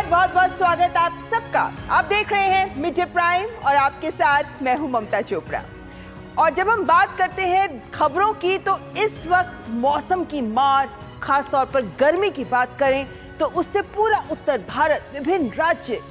बहुत बहुत स्वागत आप सबका। आप देख रहे हैं मिड डे प्राइम और आपके साथ मैं हूं ममता चोपड़ा। और जब हम बात करते हैं खबरों की तो इस वक्त मौसम की मार, खास तौर पर गर्मी की बात करें तो उससे पूरा उत्तर भारत, विभिन्न राज्य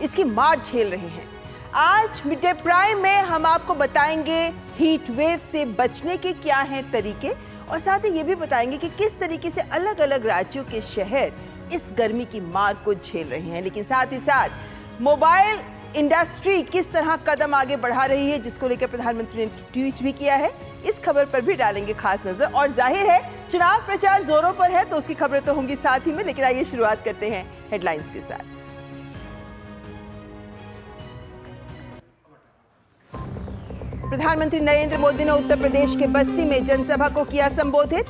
इसकी मार झेल रहे हैं। आज मिड डे प्राइम में हम आपको बताएंगे हीट वेव से बचने के क्या हैं तरीके, और साथ ही ये भी बताएंगे कि किस तरीके से अलग अलग राज्यों के शहर इस गर्मी की मार को झेल रहे हैं। लेकिन साथ ही साथ मोबाइल इंडस्ट्री किस तरह कदम आगे बढ़ा रही है, जिसको लेकर प्रधानमंत्री ने ट्वीट भी किया है। इस खबर पर भी डालेंगे खास नजर। और जाहिर है चुनाव प्रचार जोरों पर है तो उसकी खबरें तो होंगी साथ ही में, लेकिन आइए शुरुआत करते हैं हेडलाइंस के साथ। प्रधानमंत्री नरेंद्र मोदी ने उत्तर प्रदेश के बस्ती में जनसभा को किया संबोधित।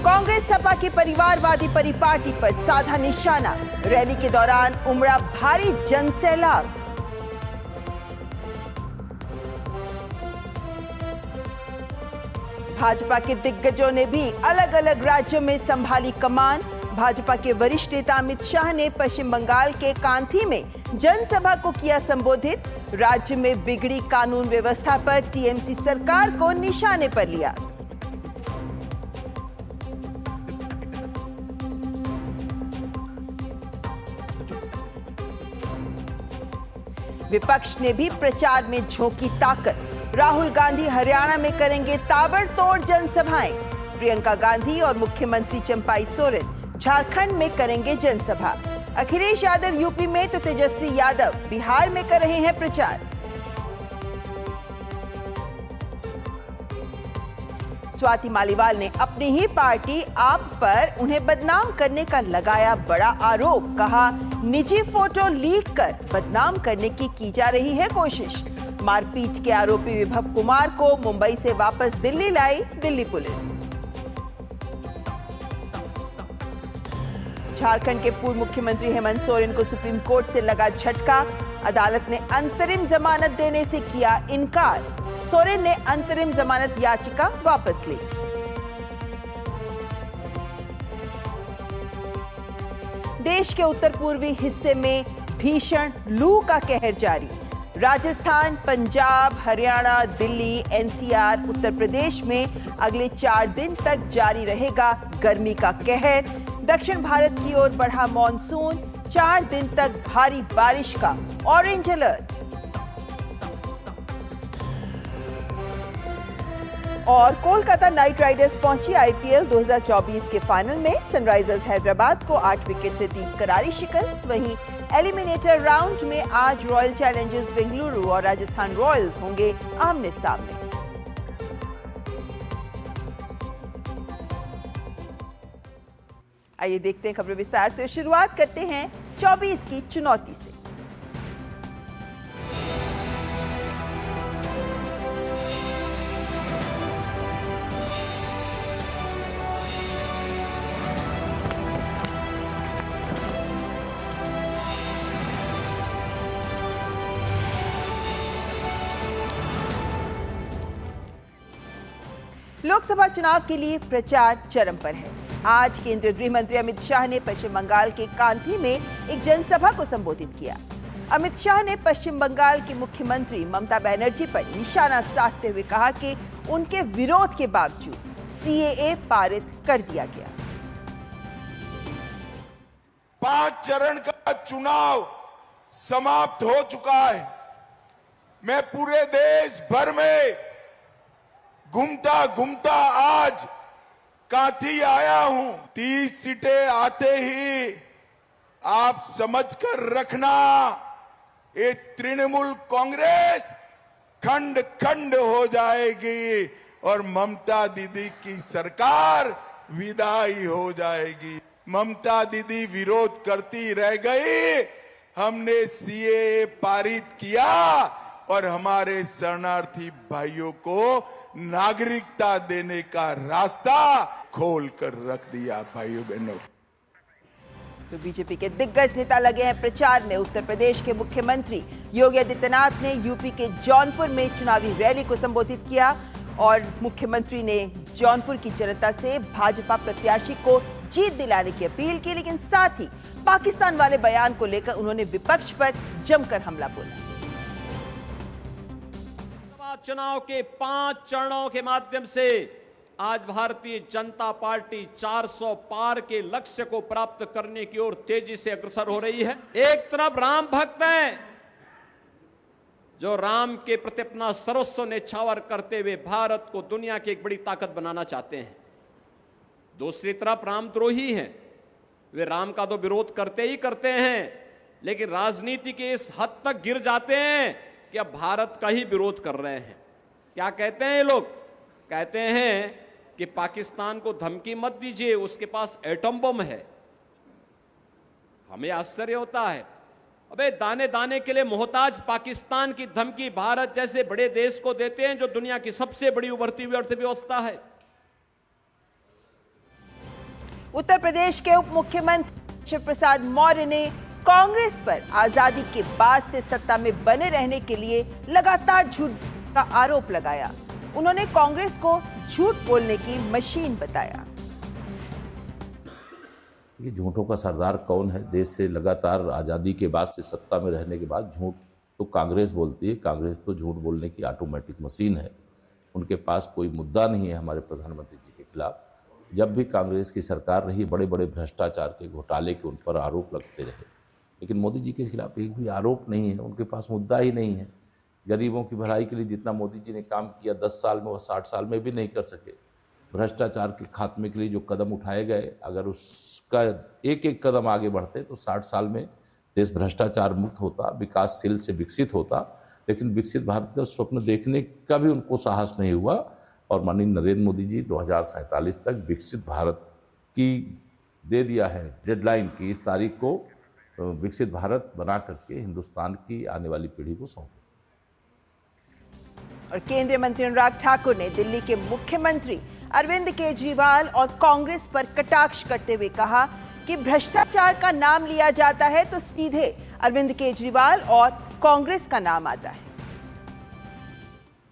कांग्रेस सपा की परिवारवादी परिपाटी पर साधा निशाना। रैली के दौरान उमड़ा भारी जनसैलाब। भाजपा के दिग्गजों ने भी अलग अलग राज्यों में संभाली कमान। भाजपा के वरिष्ठ नेता अमित शाह ने पश्चिम बंगाल के कांथी में जनसभा को किया संबोधित। राज्य में बिगड़ी कानून व्यवस्था पर टीएमसी सरकार को निशाने पर लिया। विपक्ष ने भी प्रचार में झोंकी ताकत। राहुल गांधी हरियाणा में करेंगे ताबड़तोड़ जनसभाएं। प्रियंका गांधी और मुख्यमंत्री चंपाई सोरेन झारखंड में करेंगे जनसभा। अखिलेश यादव यूपी में तो तेजस्वी यादव बिहार में कर रहे हैं प्रचार। स्वाति मालीवाल ने अपनी ही पार्टी आप पर उन्हें बदनाम करने का लगाया बड़ा आरोप। कहा निजी फोटो लीक कर बदनाम करने की जा रही है कोशिश। मारपीट के आरोपी विभव कुमार को मुंबई से वापस दिल्ली लाई दिल्ली पुलिस। झारखंड के पूर्व मुख्यमंत्री हेमंत सोरेन को सुप्रीम कोर्ट से लगा झटका। अदालत ने अंतरिम जमानत देने से किया इनकार। सोरेन ने अंतरिम जमानत याचिका वापस ली। देश के उत्तर पूर्वी हिस्से में भीषण लू का कहर जारी। राजस्थान, पंजाब, हरियाणा, दिल्ली, एनसीआर, उत्तर प्रदेश में अगले 4 दिन तक जारी रहेगा गर्मी का कहर। दक्षिण भारत की ओर बढ़ा मॉनसून। 4 दिन तक भारी बारिश का ऑरेंज अलर्ट। और कोलकाता नाइट राइडर्स पहुंची आईपीएल 2024 के फाइनल में। सनराइजर्स हैदराबाद को 8 विकेट से दी करारी शिकस्त। वहीं एलिमिनेटर राउंड में आज रॉयल चैलेंजर्स बेंगलुरु और राजस्थान रॉयल्स होंगे आमने सामने। आइए देखते हैं खबरें विस्तार से। शुरुआत करते हैं 24 की चुनौती से। लोकसभा चुनाव के लिए प्रचार चरम पर है। आज केंद्रीय गृह मंत्री अमित शाह ने पश्चिम बंगाल के कांथी में एक जनसभा को संबोधित किया। अमित शाह ने पश्चिम बंगाल की मुख्यमंत्री ममता बनर्जी पर निशाना साधते हुए कहा कि उनके विरोध के बावजूद सीएए पारित कर दिया गया। 5 चरण का चुनाव समाप्त हो चुका है। मैं पूरे देश भर में घूमता घूमता आज कांथी आया हूं। 30 सीटें आते ही आप समझकर रखना, ये तृणमूल कांग्रेस खंड खंड हो जाएगी और ममता दीदी की सरकार विदाई हो जाएगी। ममता दीदी विरोध करती रह गई। हमने सीएए पारित किया और हमारे शरणार्थी भाइयों को नागरिकता देने का रास्ता खोल कर रख दिया। भाइयों बहनों, तो बीजेपी के दिग्गज नेता लगे हैं प्रचार में। उत्तर प्रदेश के मुख्यमंत्री योगी आदित्यनाथ ने यूपी के जौनपुर में चुनावी रैली को संबोधित किया और मुख्यमंत्री ने जौनपुर की जनता से भाजपा प्रत्याशी को जीत दिलाने की अपील की, लेकिन साथ ही पाकिस्तान वाले बयान को लेकर उन्होंने विपक्ष पर जमकर हमला बोला। चुनाव के 5 चरणों के माध्यम से आज भारतीय जनता पार्टी 400 पार के लक्ष्य को प्राप्त करने की ओर तेजी से अग्रसर हो रही है। एक तरफ राम भक्त हैं जो राम के प्रति अपना सर्वस्व न्यौछावर करते हुए भारत को दुनिया की एक बड़ी ताकत बनाना चाहते हैं। दूसरी तरफ रामद्रोही हैं, वे राम का तो विरोध करते ही करते हैं, लेकिन राजनीति के इस हद तक गिर जाते हैं कि अब भारत का ही विरोध कर रहे हैं। क्या कहते हैं ये लोग? कहते हैं कि पाकिस्तान को धमकी मत दीजिए, उसके पास एटम बम है। हमें आश्चर्य होता है, अबे दाने दाने के लिए मोहताज पाकिस्तान की धमकी भारत जैसे बड़े देश को देते हैं जो दुनिया की सबसे बड़ी उभरती हुई अर्थव्यवस्था है। उत्तर प्रदेश के उप मुख्यमंत्री शिव प्रसाद मौर्य ने कांग्रेस पर आजादी के बाद से सत्ता में बने रहने के लिए लगातार झूठ का आरोप लगाया। उन्होंने कांग्रेस को झूठ बोलने की मशीन बताया। ये झूठों का सरदार कौन है? देश से लगातार आज़ादी के बाद से सत्ता में रहने के बाद झूठ तो कांग्रेस बोलती है। कांग्रेस तो झूठ बोलने की ऑटोमेटिक मशीन है। उनके पास कोई मुद्दा नहीं है हमारे प्रधानमंत्री जी के खिलाफ। जब भी कांग्रेस की सरकार रही, बड़े बड़े भ्रष्टाचार के घोटाले के उन पर आरोप लगते रहे, लेकिन मोदी जी के खिलाफ एक भी आरोप नहीं है। उनके पास मुद्दा ही नहीं है। गरीबों की भलाई के लिए जितना मोदी जी ने काम किया 10 साल में, वो 60 साल में भी नहीं कर सके। भ्रष्टाचार के खात्मे के लिए जो कदम उठाए गए, अगर उसका एक एक कदम आगे बढ़ते तो 60 साल में देश भ्रष्टाचार मुक्त होता, विकासशील से विकसित होता। लेकिन विकसित भारत का स्वप्न देखने का भी उनको साहस नहीं हुआ। और माननीय नरेंद्र मोदी जी 2047 तक विकसित भारत की दे दिया है डेडलाइन की, इस तारीख को विकसित भारत बना करके हिंदुस्तान की आने वाली पीढ़ी को सौंपे। और केंद्रीय मंत्री अनुराग ठाकुर ने दिल्ली के मुख्यमंत्री अरविंद केजरीवाल और कांग्रेस पर कटाक्ष करते हुए कहा कि भ्रष्टाचार का नाम लिया जाता है तो सीधे अरविंद केजरीवाल और कांग्रेस का नाम आता है।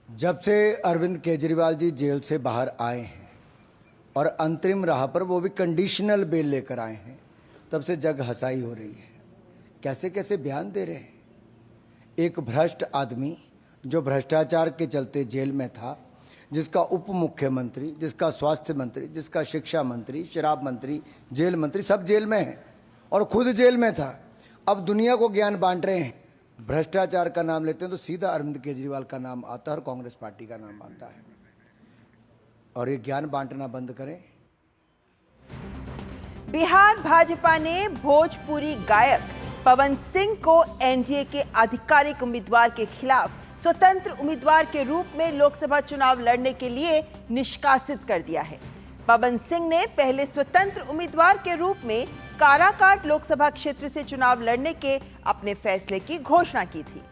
जब से अरविंद केजरीवाल जी जेल से बाहर आए हैं और अंतरिम राह पर वो भी कंडीशनल बेल लेकर आए हैं, तब से जग हंसाई हो रही है। कैसे कैसे बयान दे रहे हैं। एक भ्रष्ट आदमी जो भ्रष्टाचार के चलते जेल में था, जिसका उप मुख्यमंत्री, जिसका स्वास्थ्य मंत्री, जिसका शिक्षा मंत्री, शराब मंत्री, जेल मंत्री सब जेल में हैं और खुद जेल में था, अब दुनिया को ज्ञान बांट रहे हैं। भ्रष्टाचार का नाम लेते हैं तो सीधा अरविंद केजरीवाल का नाम आता है और कांग्रेस पार्टी का नाम आता है। और ये ज्ञान बांटना बंद करें। बिहार भाजपा ने भोजपुरी गायक पवन सिंह को एनडीए के आधिकारिक उम्मीदवार के खिलाफ स्वतंत्र उम्मीदवार के रूप में लोकसभा चुनाव लड़ने के लिए निष्कासित कर दिया है। पवन सिंह ने पहले स्वतंत्र उम्मीदवार के रूप में काराकाट लोकसभा क्षेत्र से चुनाव लड़ने के अपने फैसले की घोषणा की थी।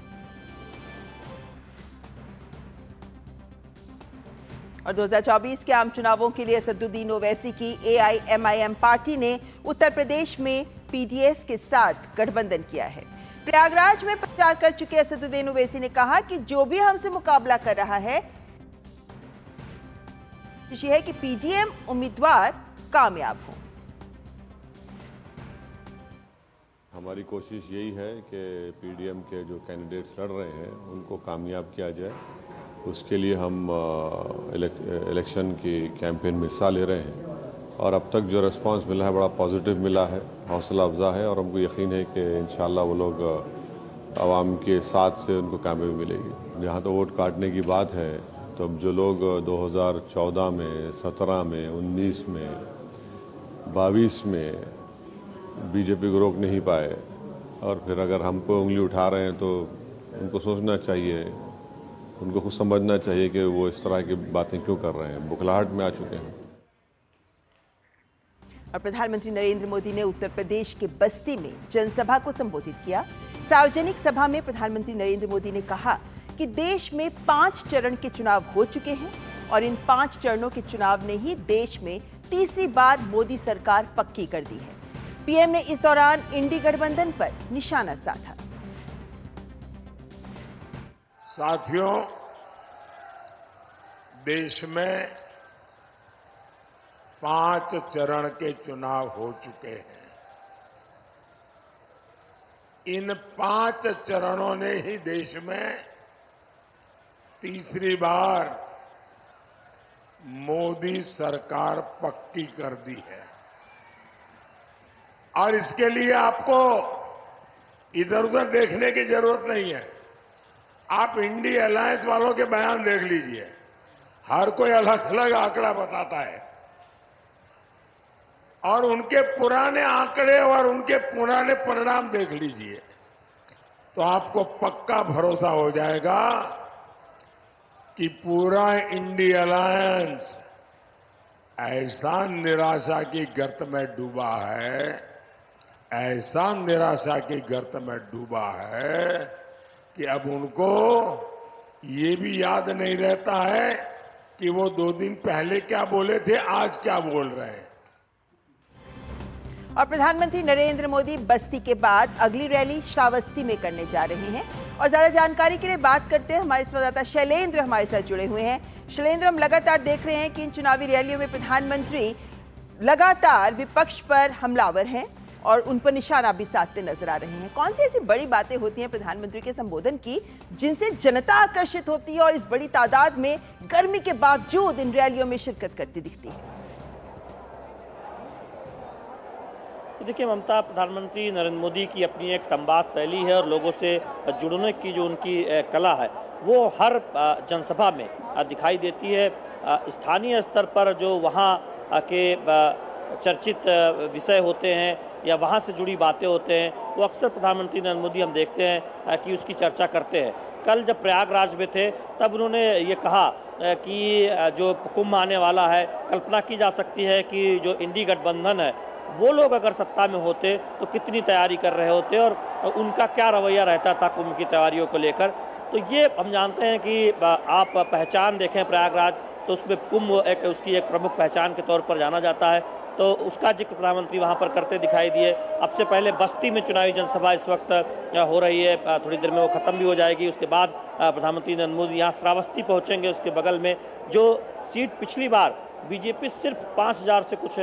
और 2024 के आम चुनावों के लिए असदुद्दीन ओवैसी की एआईएमआईएम पार्टी ने उत्तर प्रदेश में पीडीएस के साथ गठबंधन किया है। प्रयागराज में प्रचार कर चुके असदुद्दीन ओवैसी ने कहा कि जो भी हमसे मुकाबला कर रहा है कि पीडीएम उम्मीदवार कामयाब हो। हमारी कोशिश यही है कि पीडीएम के जो कैंडिडेट्स लड़ रहे हैं उनको कामयाब किया जाए। उसके लिए हम इलेक्शन की कैंपेन में हिस्सा ले रहे हैं और अब तक जो रिस्पांस मिला है बड़ा पॉजिटिव मिला है, हौसला अफजा है और हमको यकीन है कि इंशाल्लाह वो लोग आवाम के साथ से उनको कामयाबी मिलेगी। जहाँ तो वोट काटने की बात है, तो अब जो लोग 2014 में, 17 में, 19 में, 22 में बीजेपी को रोक नहीं पाए और फिर अगर हमको उंगली उठा रहे हैं तो उनको सोचना चाहिए, उनको खुद समझना चाहिए कि वो इस तरह की बातें क्यों कर रहे हैं। बुखलाहट में आ चुके हैं। और प्रधानमंत्री नरेंद्र मोदी ने उत्तर प्रदेश के बस्ती में जनसभा को संबोधित किया। सार्वजनिक सभा में प्रधानमंत्री नरेंद्र मोदी ने कहा कि देश में 5 चरण के चुनाव हो चुके हैं और इन 5 चरणों के चुनाव ने ही देश में तीसरी बार मोदी सरकार पक्की कर दी है। पीएम ने इस दौरान इंडी गठबंधन पर निशाना साधा। साथियों, देश में 5 चरण के चुनाव हो चुके हैं। इन 5 चरणों ने ही देश में तीसरी बार मोदी सरकार पक्की कर दी है। और इसके लिए आपको इधर उधर देखने की जरूरत नहीं है। आप इंडी अलायंस वालों के बयान देख लीजिए, हर कोई अलग अलग आंकड़ा बताता है, और उनके पुराने आंकड़े और उनके पुराने परिणाम देख लीजिए, तो आपको पक्का भरोसा हो जाएगा कि पूरा इंडी अलायंस ऐसा निराशा की गर्त में डूबा है, ऐसा निराशा की गर्त में डूबा है कि अब उनको ये भी याद नहीं रहता है कि वो 2 दिन पहले क्या बोले थे, आज क्या बोल रहे हैं। और प्रधानमंत्री नरेंद्र मोदी बस्ती के बाद अगली रैली श्रावस्ती में करने जा रहे हैं। और ज्यादा जानकारी के लिए बात करते हैं, हमारे संवाददाता शैलेंद्र हमारे साथ जुड़े हुए हैं। शैलेंद्र, हम लगातार देख रहे हैं कि इन चुनावी रैलियों में प्रधानमंत्री लगातार विपक्ष पर हमलावर हैं और उन पर निशाना भी साधते नजर आ रहे हैं। कौन सी ऐसी बड़ी बातें होती हैं प्रधानमंत्री के संबोधन की जिनसे जनता आकर्षित होती है और इस बड़ी तादाद में गर्मी के बावजूद इन रैलियों में शिरकत करती दिखती है? देखिए ममता, प्रधानमंत्री नरेंद्र मोदी की अपनी एक संवाद शैली है और लोगों से जुड़ने की जो उनकी कला है वो हर जनसभा में दिखाई देती है। स्थानीय स्तर पर जो वहाँ के चर्चित विषय होते हैं या वहाँ से जुड़ी बातें होते हैं, वो अक्सर प्रधानमंत्री नरेंद्र मोदी हम देखते हैं कि उसकी चर्चा करते हैं। कल जब प्रयागराज में थे तब उन्होंने ये कहा कि जो कुंभ आने वाला है, कल्पना की जा सकती है कि जो इंडी गठबंधन है वो लोग अगर सत्ता में होते तो कितनी तैयारी कर रहे होते और उनका क्या रवैया रहता था कुंभ की तैयारियों को लेकर। तो ये हम जानते हैं कि आप पहचान देखें प्रयागराज तो उसमें कुंभ उसकी एक प्रमुख पहचान के तौर पर जाना जाता है, तो उसका जिक्र प्रधानमंत्री वहाँ पर करते दिखाई दिए। अब से पहले बस्ती में चुनावी जनसभा इस वक्त हो रही है, थोड़ी देर में वो ख़त्म भी हो जाएगी। उसके बाद प्रधानमंत्री नरेंद्र मोदी यहाँ श्रावस्ती पहुँचेंगे। उसके बगल में जो सीट पिछली बार बीजेपी सिर्फ 5000 से कुछ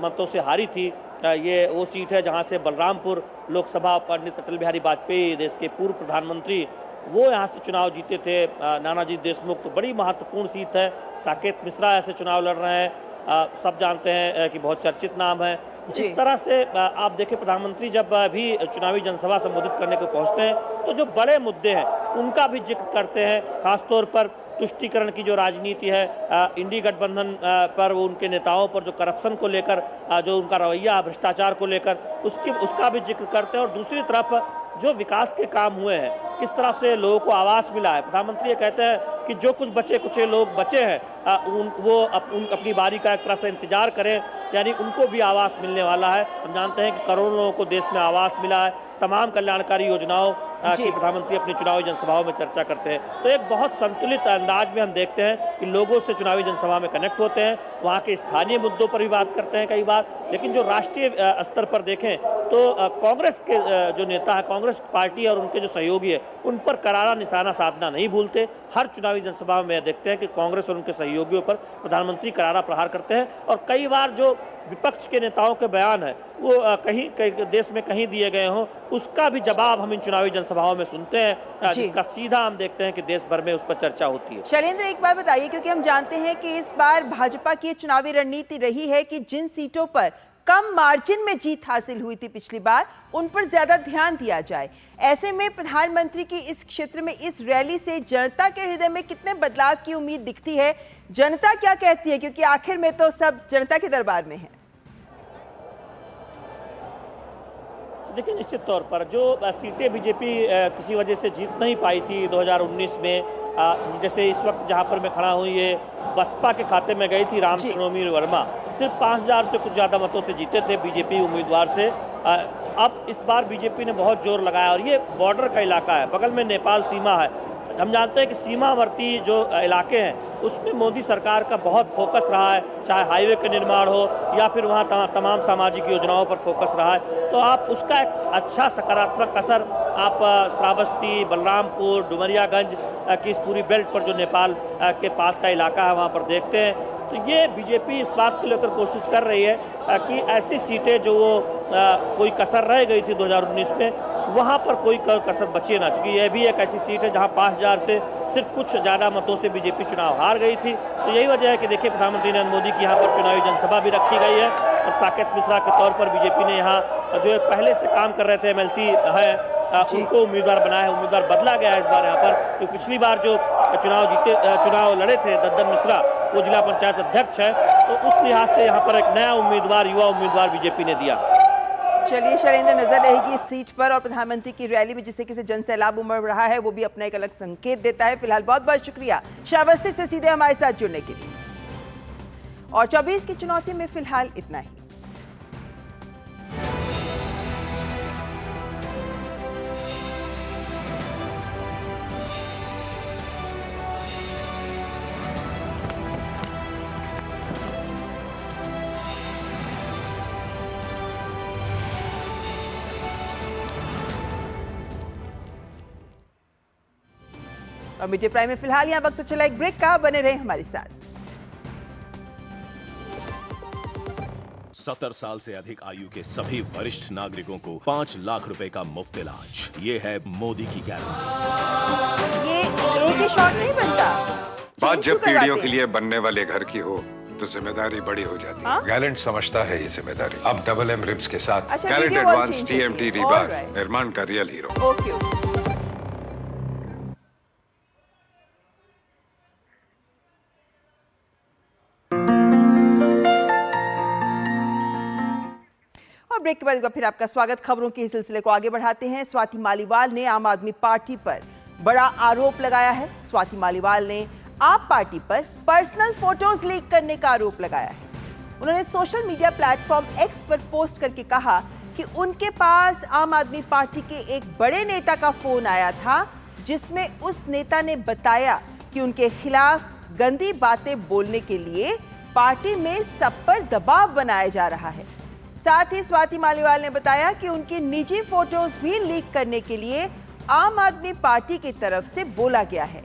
मतों से हारी थी, ये वो सीट है जहाँ से बलरामपुर लोकसभा पंडित अटल बिहारी वाजपेयी देश के पूर्व प्रधानमंत्री वो यहाँ से चुनाव जीते थे, नानाजी देशमुख। तो बड़ी महत्वपूर्ण सीट है। साकेत मिश्रा ऐसे चुनाव लड़ रहे हैं, सब जानते हैं कि बहुत चर्चित नाम है। इस तरह से आप देखें प्रधानमंत्री जब भी चुनावी जनसभा संबोधित करने को पहुंचते हैं तो जो बड़े मुद्दे हैं उनका भी जिक्र करते हैं। खासतौर पर तुष्टीकरण की जो राजनीति है, इंडी गठबंधन पर उनके नेताओं पर जो करप्शन को लेकर जो उनका रवैया भ्रष्टाचार को लेकर उसका भी जिक्र करते हैं। और दूसरी तरफ जो विकास के काम हुए हैं, किस तरह से लोगों को आवास मिला है। प्रधानमंत्री ये कहते हैं कि जो कुछ कुछ लोग बचे हैं वो अपनी बारी का एक तरह से इंतजार करें, यानी उनको भी आवास मिलने वाला है। हम जानते हैं कि करोड़ों लोगों को देश में आवास मिला है। तमाम कल्याणकारी योजनाओं की प्रधानमंत्री अपनी चुनावी जनसभाओं में चर्चा करते हैं। तो एक बहुत संतुलित अंदाज में हम देखते हैं कि लोगों से चुनावी जनसभा में कनेक्ट होते हैं, वहाँ के स्थानीय मुद्दों पर भी बात करते हैं कई बार। लेकिन जो राष्ट्रीय स्तर पर देखें तो कांग्रेस के जो नेता है, कांग्रेस पार्टी और उनके जो सहयोगी है, उन पर करारा निशाना साधना नहीं भूलते। हर चुनावी जनसभा में देखते हैं कि कांग्रेस और उनके सहयोगियों पर प्रधानमंत्री करारा प्रहार करते हैं। और कई बार जो विपक्ष के नेताओं के बयान है वो कहीं देश में कहीं दिए गए हों, उसका भी जवाब हम इन चुनावी जनसभाओं में सुनते हैं, जिसका सीधा हम देखते हैं कि देश भर में उस पर चर्चा होती है। शैलेंद्र, एक बात बताइए, क्योंकि हम जानते हैं कि इस बार भाजपा की चुनावी रणनीति रही है कि जिन सीटों पर कम मार्जिन में जीत हासिल हुई थी पिछली बार, उन पर ज्यादा ध्यान दिया जाए। ऐसे में प्रधानमंत्री की इस क्षेत्र में इस रैली से जनता के हृदय में कितने बदलाव की उम्मीद दिखती है? जनता क्या कहती है, क्योंकि आखिर में तो सब जनता के दरबार में है। देखिए, निश्चित तौर पर जो सीटें बीजेपी किसी वजह से जीत नहीं पाई थी 2019 में, जैसे इस वक्त जहां पर मैं खड़ा हूं ये बसपा के खाते में गई थी। राम मनोहर वर्मा सिर्फ 5000 से कुछ ज़्यादा मतों से जीते थे बीजेपी उम्मीदवार से। अब इस बार बीजेपी ने बहुत जोर लगाया और ये बॉर्डर का इलाका है, बगल में नेपाल सीमा है। हम जानते हैं कि सीमावर्ती जो इलाके हैं उसमें मोदी सरकार का बहुत फोकस रहा है, चाहे हाईवे का निर्माण हो या फिर वहाँ तमाम सामाजिक योजनाओं पर फोकस रहा है। तो आप उसका एक अच्छा सकारात्मक असर आप श्रावस्ती, बलरामपुर, डुमरियागंज की इस पूरी बेल्ट पर जो नेपाल के पास का इलाका है वहाँ पर देखते हैं। तो ये बीजेपी इस बात को लेकर कोशिश कर रही है कि ऐसी सीटें जो वो कोई कसर रह गई थी 2019 में, वहाँ पर कोई कसर बची ना, चूँकि यह भी एक ऐसी सीट है जहाँ 5000 से सिर्फ कुछ ज़्यादा मतों से बीजेपी चुनाव हार गई थी। तो यही वजह है कि देखिए प्रधानमंत्री नरेंद्र मोदी की यहाँ पर चुनावी जनसभा भी रखी गई है और साकेत मिश्रा के तौर पर बीजेपी ने यहाँ जो है पहले से काम कर रहे थे MLC है उनको उम्मीदवार बनाया है, उम्मीदवार बदला गया है इस बार यहाँ पर। तो पिछली बार जो चुनाव लड़े थे दद्दन मिश्रा, वो जिला पंचायत अध्यक्ष है, तो उस लिहाज से यहाँ पर एक नया उम्मीदवार, युवा उम्मीदवार बीजेपी ने दिया। चलिए शैलेंद्र, नजर रहेगी इस सीट पर और प्रधानमंत्री की रैली में जिस तरीके से जनसैलाब उमड़ रहा है वो भी अपना एक अलग संकेत देता है। फिलहाल बहुत बहुत शुक्रिया श्रावस्ती से सीधे हमारे साथ जुड़ने के लिए। और 24 की चुनौती में फिलहाल इतना ही। और मिड डे प्राइम में फिलहाल यहाँ वक्त तो चला एक ब्रेक का, बने रहे हमारे साथ। 70 साल से अधिक आयु के सभी वरिष्ठ नागरिकों को 5 लाख रुपए का मुफ्त इलाज। ये है मोदी की गारंटी। ये एक ही शॉट नहीं बनता। बात जब पीढ़ियों के लिए बनने वाले घर की हो तो जिम्मेदारी बड़ी हो जाती है। गैलेंट समझता है ये जिम्मेदारी। अब डबल M रिब्स के साथ गैलेंट एडवांस TMT रीबार, निर्माण का रियल हीरो। ओके। ब्रेक के बाद फिर आपका स्वागत। खबरों के सिलसिले को आगे बढ़ाते हैं। स्वाति मालीवाल ने आम आदमी पार्टी पर बड़ा आरोप लगाया है। स्वाति मालीवाल ने आप पार्टी पर पर्सनल फोटोज लीक करने का आरोप लगाया है। उन्होंने सोशल मीडिया प्लेटफॉर्म X पर पोस्ट करके कहा कि उनके पास आम आदमी पार्टी के एक बड़े नेता का फोन आया था जिसमें उस नेता ने बताया कि उनके खिलाफ गंदी बातें बोलने के लिए पार्टी में सब पर दबाव बनाया जा रहा है। साथ ही स्वाति मालीवाल ने बताया कि उनकी निजी फोटोज भी लीक करने के लिए आम आदमी पार्टी की तरफ से बोला गया है।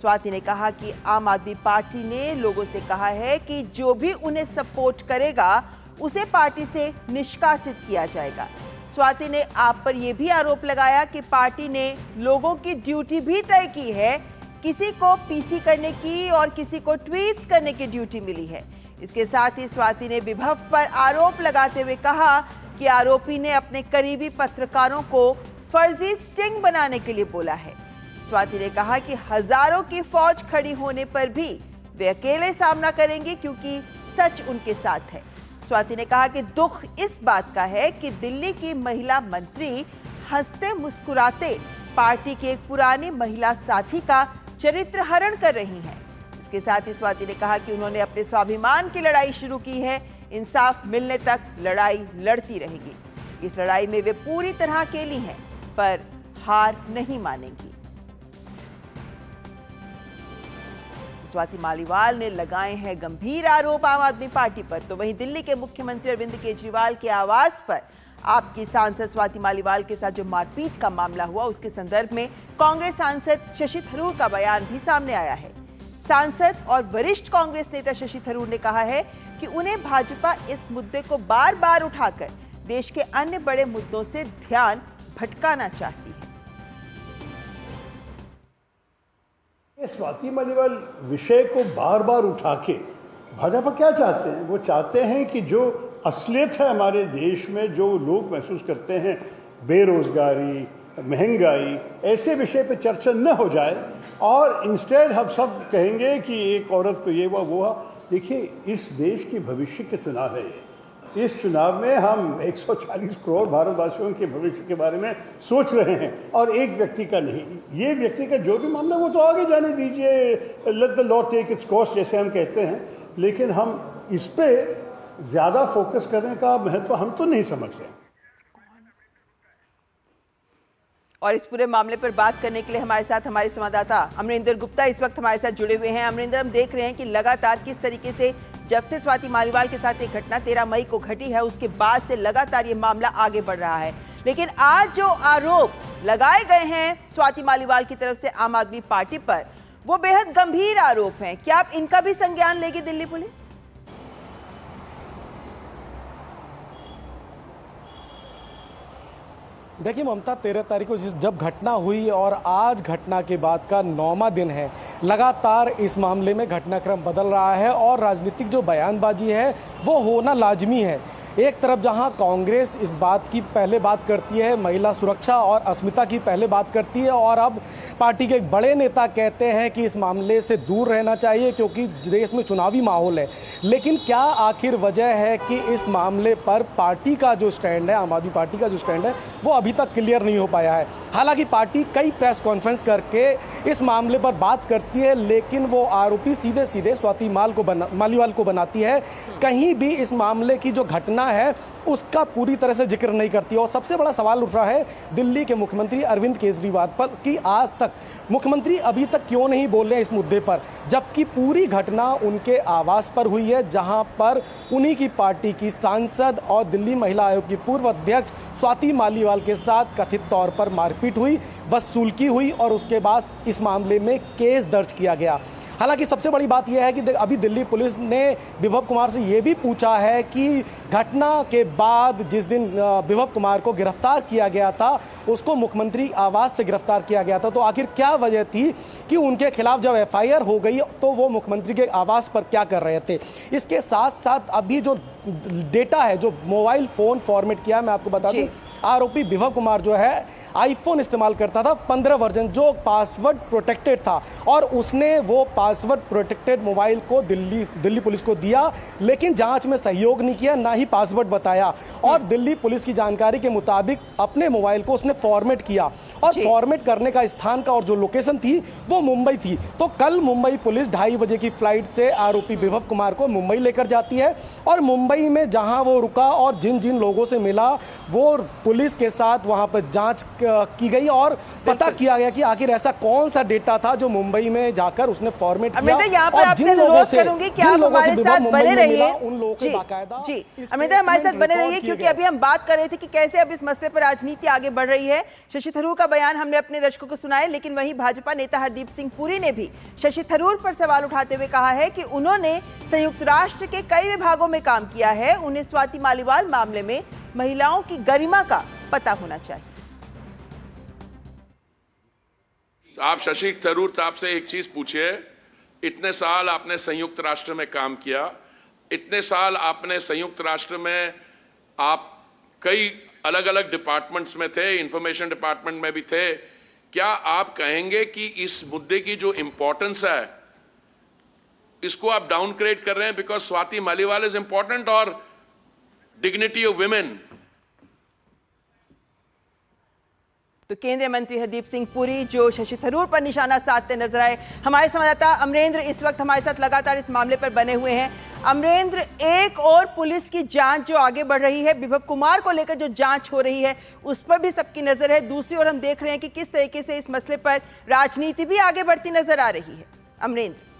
स्वाति ने कहा कि आम आदमी पार्टी ने लोगों से कहा है कि जो भी उन्हें सपोर्ट करेगा उसे पार्टी से निष्कासित किया जाएगा। स्वाति ने आप पर यह भी आरोप लगाया कि पार्टी ने लोगों की ड्यूटी भी तय की है। किसी को पीसी करने की और किसी को ट्वीट्स करने की ड्यूटी मिली है। इसके साथ ही स्वाति ने विभव पर आरोप लगाते हुए कहा कि आरोपी ने अपने करीबी पत्रकारों को फर्जी स्टिंग बनाने के लिए बोला है। स्वाति ने कहा कि हजारों की फौज खड़ी होने पर भी वे अकेले सामना करेंगे क्योंकि सच उनके साथ है। स्वाति ने कहा कि दुख इस बात का है कि दिल्ली की महिला मंत्री हंसते मुस्कुराते पार्टी के एक पुरानी महिला साथी का चरित्र हरण कर रही हैं। इसके साथ ही स्वाति ने कहा कि उन्होंने अपने स्वाभिमान की लड़ाई शुरू की है। इंसाफ मिलने तक लड़ाई लड़ती रहेगी। इस लड़ाई में वे पूरी तरह अकेली हैं पर हार नहीं मानेंगी। स्वाति मालीवाल ने लगाए हैं गंभीर आरोप आम आदमी पार्टी पर। तो वहीं दिल्ली के मुख्यमंत्री अरविंद केजरीवाल के आवास पर आपकी सांसद स्वाति मालीवाल के साथ जो मारपीट का मामला हुआ उसके संदर्भ में कांग्रेस सांसद शशि थरूर का बयान भी सामने आया है। सांसद और वरिष्ठ कांग्रेस नेता शशि थरूर ने कहा है कि उन्हें भाजपा इस मुद्दे को बार बार उठाकर देश के अन्य बड़े मुद्दों से ध्यान भटकाना चाहती है। स्वाति मालीवाल विषय को बार बार उठा के भाजपा क्या चाहते हैं? वो चाहते हैं कि जो असलियत है हमारे देश में, जो लोग महसूस करते हैं, बेरोजगारी, महंगाई, ऐसे विषय पे चर्चा न हो जाए और इंस्टेड हम सब कहेंगे कि एक औरत को ये हुआ वो हुआ। देखिए, इस देश की भविष्य के चुनाव है। इस चुनाव में हम 140 करोड़ भारतवासियों के भविष्य के बारे में सोच रहे हैं और एक व्यक्ति का नहीं। ये व्यक्ति का जो भी मामला वो तो आगे जाने दीजिए, let the law take its course जैसे हम कहते हैं, लेकिन हम इस पे ज़्यादा फोकस करने का महत्व हम तो नहीं समझते। और इस पूरे मामले पर बात करने के लिए हमारे साथ हमारे संवाददाता अमरिंदर गुप्ता इस वक्त हमारे साथ जुड़े हुए हैं। अमरिंदर, हम देख रहे हैं कि लगातार किस तरीके से जब से स्वाति मालीवाल के साथ एक घटना 13 मई को घटी है उसके बाद से लगातार ये मामला आगे बढ़ रहा है, लेकिन आज जो आरोप लगाए गए हैं स्वाति मालीवाल की तरफ से आम आदमी पार्टी पर वो बेहद गंभीर आरोप हैं। क्या आप इनका भी संज्ञान लेगी दिल्ली पुलिस? देखिए ममता, 13 तारीख को जब घटना हुई और आज घटना के बाद का 9वां दिन है, लगातार इस मामले में घटनाक्रम बदल रहा है और राजनीतिक जो बयानबाजी है वो होना लाजमी है। एक तरफ जहां कांग्रेस इस बात की पहले बात करती है, महिला सुरक्षा और अस्मिता की पहले बात करती है, और अब पार्टी के एक बड़े नेता कहते हैं कि इस मामले से दूर रहना चाहिए क्योंकि देश में चुनावी माहौल है। लेकिन क्या आखिर वजह है कि इस मामले पर पार्टी का जो स्टैंड है, आम आदमी पार्टी का जो स्टैंड है, वो अभी तक क्लियर नहीं हो पाया है। हालांकि पार्टी कई प्रेस कॉन्फ्रेंस करके इस मामले पर बात करती है, लेकिन वो आरोपी सीधे सीधे स्वाति मालीवाल को बनाती है। कहीं भी इस मामले की जो घटना है उसका पूरी तरह से जिक्र नहीं करती। और सबसे बड़ा सवाल उठ रहा है दिल्ली के मुख्यमंत्री अरविंद केजरीवाल पर कि आज तक मुख्यमंत्री अभी तक क्यों नहीं बोल रहे इस मुद्दे पर, जबकि पूरी घटना उनके आवास पर हुई है, जहां पर उन्हीं की पार्टी की सांसद और दिल्ली महिला आयोग की पूर्व अध्यक्ष स्वाति मालीवाल के साथ कथित तौर पर मारपीट हुई, वसूलकी हुई और उसके बाद इस मामले में केस दर्ज किया गया। हालांकि सबसे बड़ी बात यह है कि अभी दिल्ली पुलिस ने विभव कुमार से यह भी पूछा है कि घटना के बाद जिस दिन विभव कुमार को गिरफ्तार किया गया था, उसको मुख्यमंत्री आवास से गिरफ्तार किया गया था, तो आखिर क्या वजह थी कि उनके खिलाफ जब एफआईआर हो गई तो वो मुख्यमंत्री के आवास पर क्या कर रहे थे। इसके साथ साथ अभी जो डेटा है, जो मोबाइल फ़ोन फॉर्मेट किया है, मैं आपको बता दूं, आरोपी विभव कुमार जो है आईफोन इस्तेमाल करता था 15 वर्जन, जो पासवर्ड प्रोटेक्टेड था, और उसने वो पासवर्ड प्रोटेक्टेड मोबाइल को दिल्ली पुलिस को दिया, लेकिन जांच में सहयोग नहीं किया, ना ही पासवर्ड बताया। और दिल्ली पुलिस की जानकारी के मुताबिक अपने मोबाइल को उसने फॉर्मेट किया, और फॉर्मेट करने का स्थान का और जो लोकेशन थी वो मुंबई थी। तो कल मुंबई पुलिस 2:30 बजे की फ्लाइट से आरोपी विभव कुमार को मुंबई लेकर जाती है, और मुंबई में जहां वो रुका और जिन जिन लोगों से मिला वो पुलिस के साथ वहां पर जांच की गई और पता किया गया कि आखिर ऐसा कौन सा डेटा था जो मुंबई में जाकर उसने फॉर्मेट किया। और जिन लोगों से करूंगी कि आप हमारे साथ बने रहिए, उन लोगों के बाकायदा जी अमिता हमारे साथ बने रहिए, क्योंकि अभी हम बात कर रहे थे कि कैसे अब इस मसले पर राजनीति आगे बढ़ रही है। शशि थरूर का बयान हमने अपने दर्शकों को सुनाया, लेकिन वहीं भाजपा नेता हरदीप सिंह पुरी ने भी शशि थरूर पर सवाल उठाते हुए कहा है कि उन्होंने संयुक्त राष्ट्र के कई विभागों में काम किया है, उन्हें स्वाति मालीवाल मामले में महिलाओं की गरिमा का पता होना चाहिए। आप शशि थरूर साहब से एक चीज पूछिए, इतने साल आपने संयुक्त राष्ट्र में काम किया, इतने साल आपने संयुक्त राष्ट्र में आप कई अलग अलग डिपार्टमेंट्स में थे, इंफॉर्मेशन डिपार्टमेंट में भी थे, क्या आप कहेंगे कि इस मुद्दे की जो इंपॉर्टेंस है इसको आप डाउनग्रेड कर रहे हैं because Swati Maliwal is important और डिग्निटी ऑफ विमेन? तो केंद्रीय मंत्री हरदीप सिंह पुरी जो शशि थरूर पर निशाना साधते नजर आए। हमारे संवाददाता अमरेंद्र इस वक्त हमारे साथ लगातार इस मामले पर बने हुए हैं। अमरेंद्र, एक और पुलिस की जांच जो आगे बढ़ रही है, विभव कुमार को लेकर जो जांच हो रही है उस पर भी सबकी नजर है, दूसरी ओर हम देख रहे हैं कि किस तरीके से इस मसले पर राजनीति भी आगे बढ़ती नजर आ रही है। अमरेंद्र,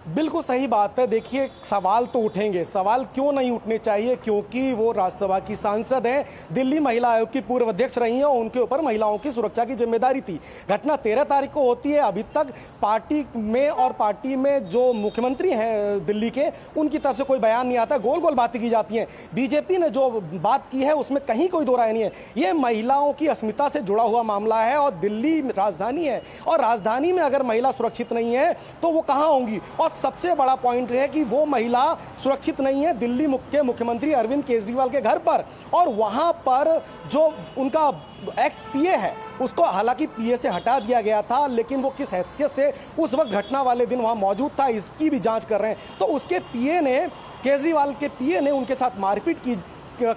बिल्कुल सही बात है। देखिए, सवाल तो उठेंगे, सवाल क्यों नहीं उठने चाहिए, क्योंकि वो राज्यसभा की सांसद हैं, दिल्ली महिला आयोग की पूर्व अध्यक्ष रही हैं और उनके ऊपर महिलाओं की सुरक्षा की जिम्मेदारी थी। घटना 13 तारीख को होती है, अभी तक पार्टी में और पार्टी में जो मुख्यमंत्री हैं दिल्ली के, उनकी तरफ से कोई बयान नहीं आता, गोल गोल बातें की जाती हैं। बीजेपी ने जो बात की है उसमें कहीं कोई दो राय नहीं है। ये महिलाओं की अस्मिता से जुड़ा हुआ मामला है और दिल्ली राजधानी है, और राजधानी में अगर महिला सुरक्षित नहीं है तो वो कहाँ होंगी। और सबसे बड़ा पॉइंट है कि वो महिला सुरक्षित नहीं है दिल्ली के मुख्यमंत्री अरविंद केजरीवाल के घर पर, और वहां पर जो उनका एक्स पीए है उसको हालांकि पीए से हटा दिया गया था, लेकिन वो किस हैसियत से उस वक्त घटना वाले दिन वहां मौजूद था इसकी भी जांच कर रहे हैं। तो उसके पीए ने, केजरीवाल के पीए ने उनके साथ मारपीट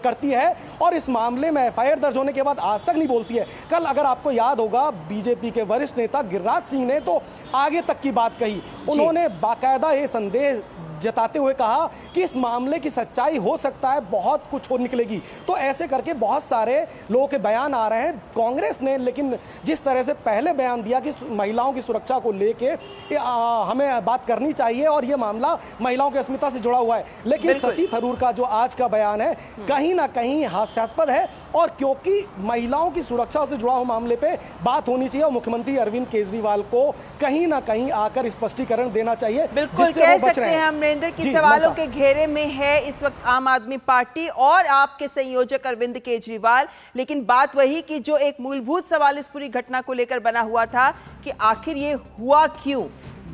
करती है और इस मामले में एफआईआर दर्ज होने के बाद आज तक नहीं बोलती है। कल अगर आपको याद होगा, बीजेपी के वरिष्ठ नेता गिरिराज सिंह ने तो आगे तक की बात कही। उन्होंने बाकायदा ये संदेह जताते हुए कहा कि इस मामले की सच्चाई हो सकता है बहुत कुछ हो निकलेगी। तो ऐसे करके बहुत सारे लोगों के बयान आ रहे हैं कांग्रेस ने, लेकिन जिस तरह से पहले बयान दिया कि महिलाओं की सुरक्षा को लेके हमें बात करनी चाहिए और ये मामला महिलाओं की अस्मिता से जुड़ा हुआ है, लेकिन शशि थरूर का जो आज का बयान है कहीं ना कहीं हास्यास्पद है, और क्योंकि महिलाओं की सुरक्षा से जुड़ा हुआ मामले पे बात होनी चाहिए और मुख्यमंत्री अरविंद केजरीवाल को कहीं ना कहीं आकर स्पष्टीकरण देना चाहिए, बिल्कुल कह सकते हैं हम अमरिंदर की सवालों के घेरे में है इस वक्त आम आदमी पार्टी और आपके संयोजक अरविंद केजरीवाल, लेकिन बात वही कि जो एक मूलभूत सवाल इस पूरी घटना को लेकर बना हुआ था कि आखिर ये हुआ क्यों,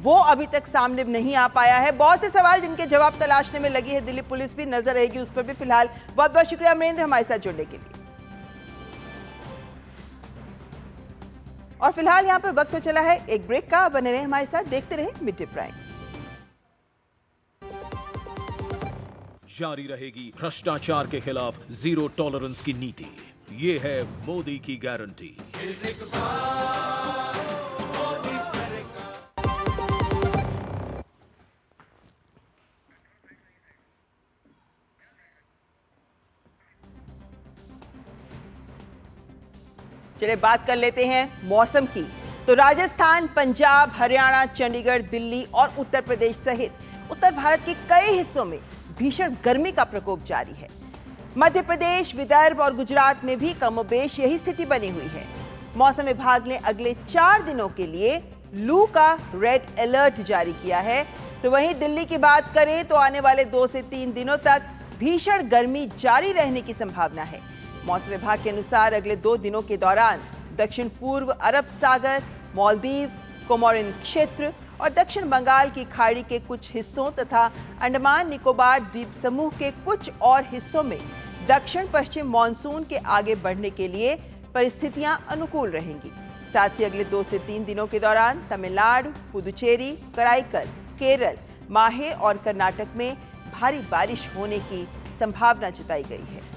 वो अभी तक सामने नहीं आ पाया है। बहुत से सवाल जिनके जवाब तलाशने में लगी है दिल्ली पुलिस भी, नजर रहेगी उस पर भी। फिलहाल बहुत बहुत शुक्रिया अमरिंदर हमारे साथ जुड़ने के लिए। और फिलहाल यहाँ पर वक्त तो चला है एक ब्रेक का, बने रहे हमारे साथ, देखते रहे मिड डे प्राइम। जारी रहेगी भ्रष्टाचार के खिलाफ जीरो टॉलरेंस की नीति, ये है मोदी की गारंटी। चलिए बात कर लेते हैं मौसम की। तो राजस्थान, पंजाब, हरियाणा, चंडीगढ़, दिल्ली और उत्तर प्रदेश सहित उत्तर भारत के कई हिस्सों में भीषण गर्मी का प्रकोप जारी है। मध्य प्रदेश, विदर्भ और गुजरात में भी कमोबेश यही स्थिति बनी हुई है। मौसम विभाग ने अगले 4 दिनों के लिए लू का रेड अलर्ट जारी किया है। तो वहीं दिल्ली की बात करें तो आने वाले 2 से 3 दिनों तक भीषण गर्मी जारी रहने की संभावना है। मौसम विभाग के अनुसार अगले 2 दिनों के दौरान दक्षिण पूर्व अरब सागर, मालदीव, कोमोरिन क्षेत्र और दक्षिण बंगाल की खाड़ी के कुछ हिस्सों तथा अंडमान निकोबार द्वीप समूह के कुछ और हिस्सों में दक्षिण पश्चिम मॉनसून के आगे बढ़ने के लिए परिस्थितियां अनुकूल रहेंगी। साथ ही अगले 2 से 3 दिनों के दौरान तमिलनाडु, पुदुचेरी, कराईकल, केरल, माहे और कर्नाटक में भारी बारिश होने की संभावना जताई गई है।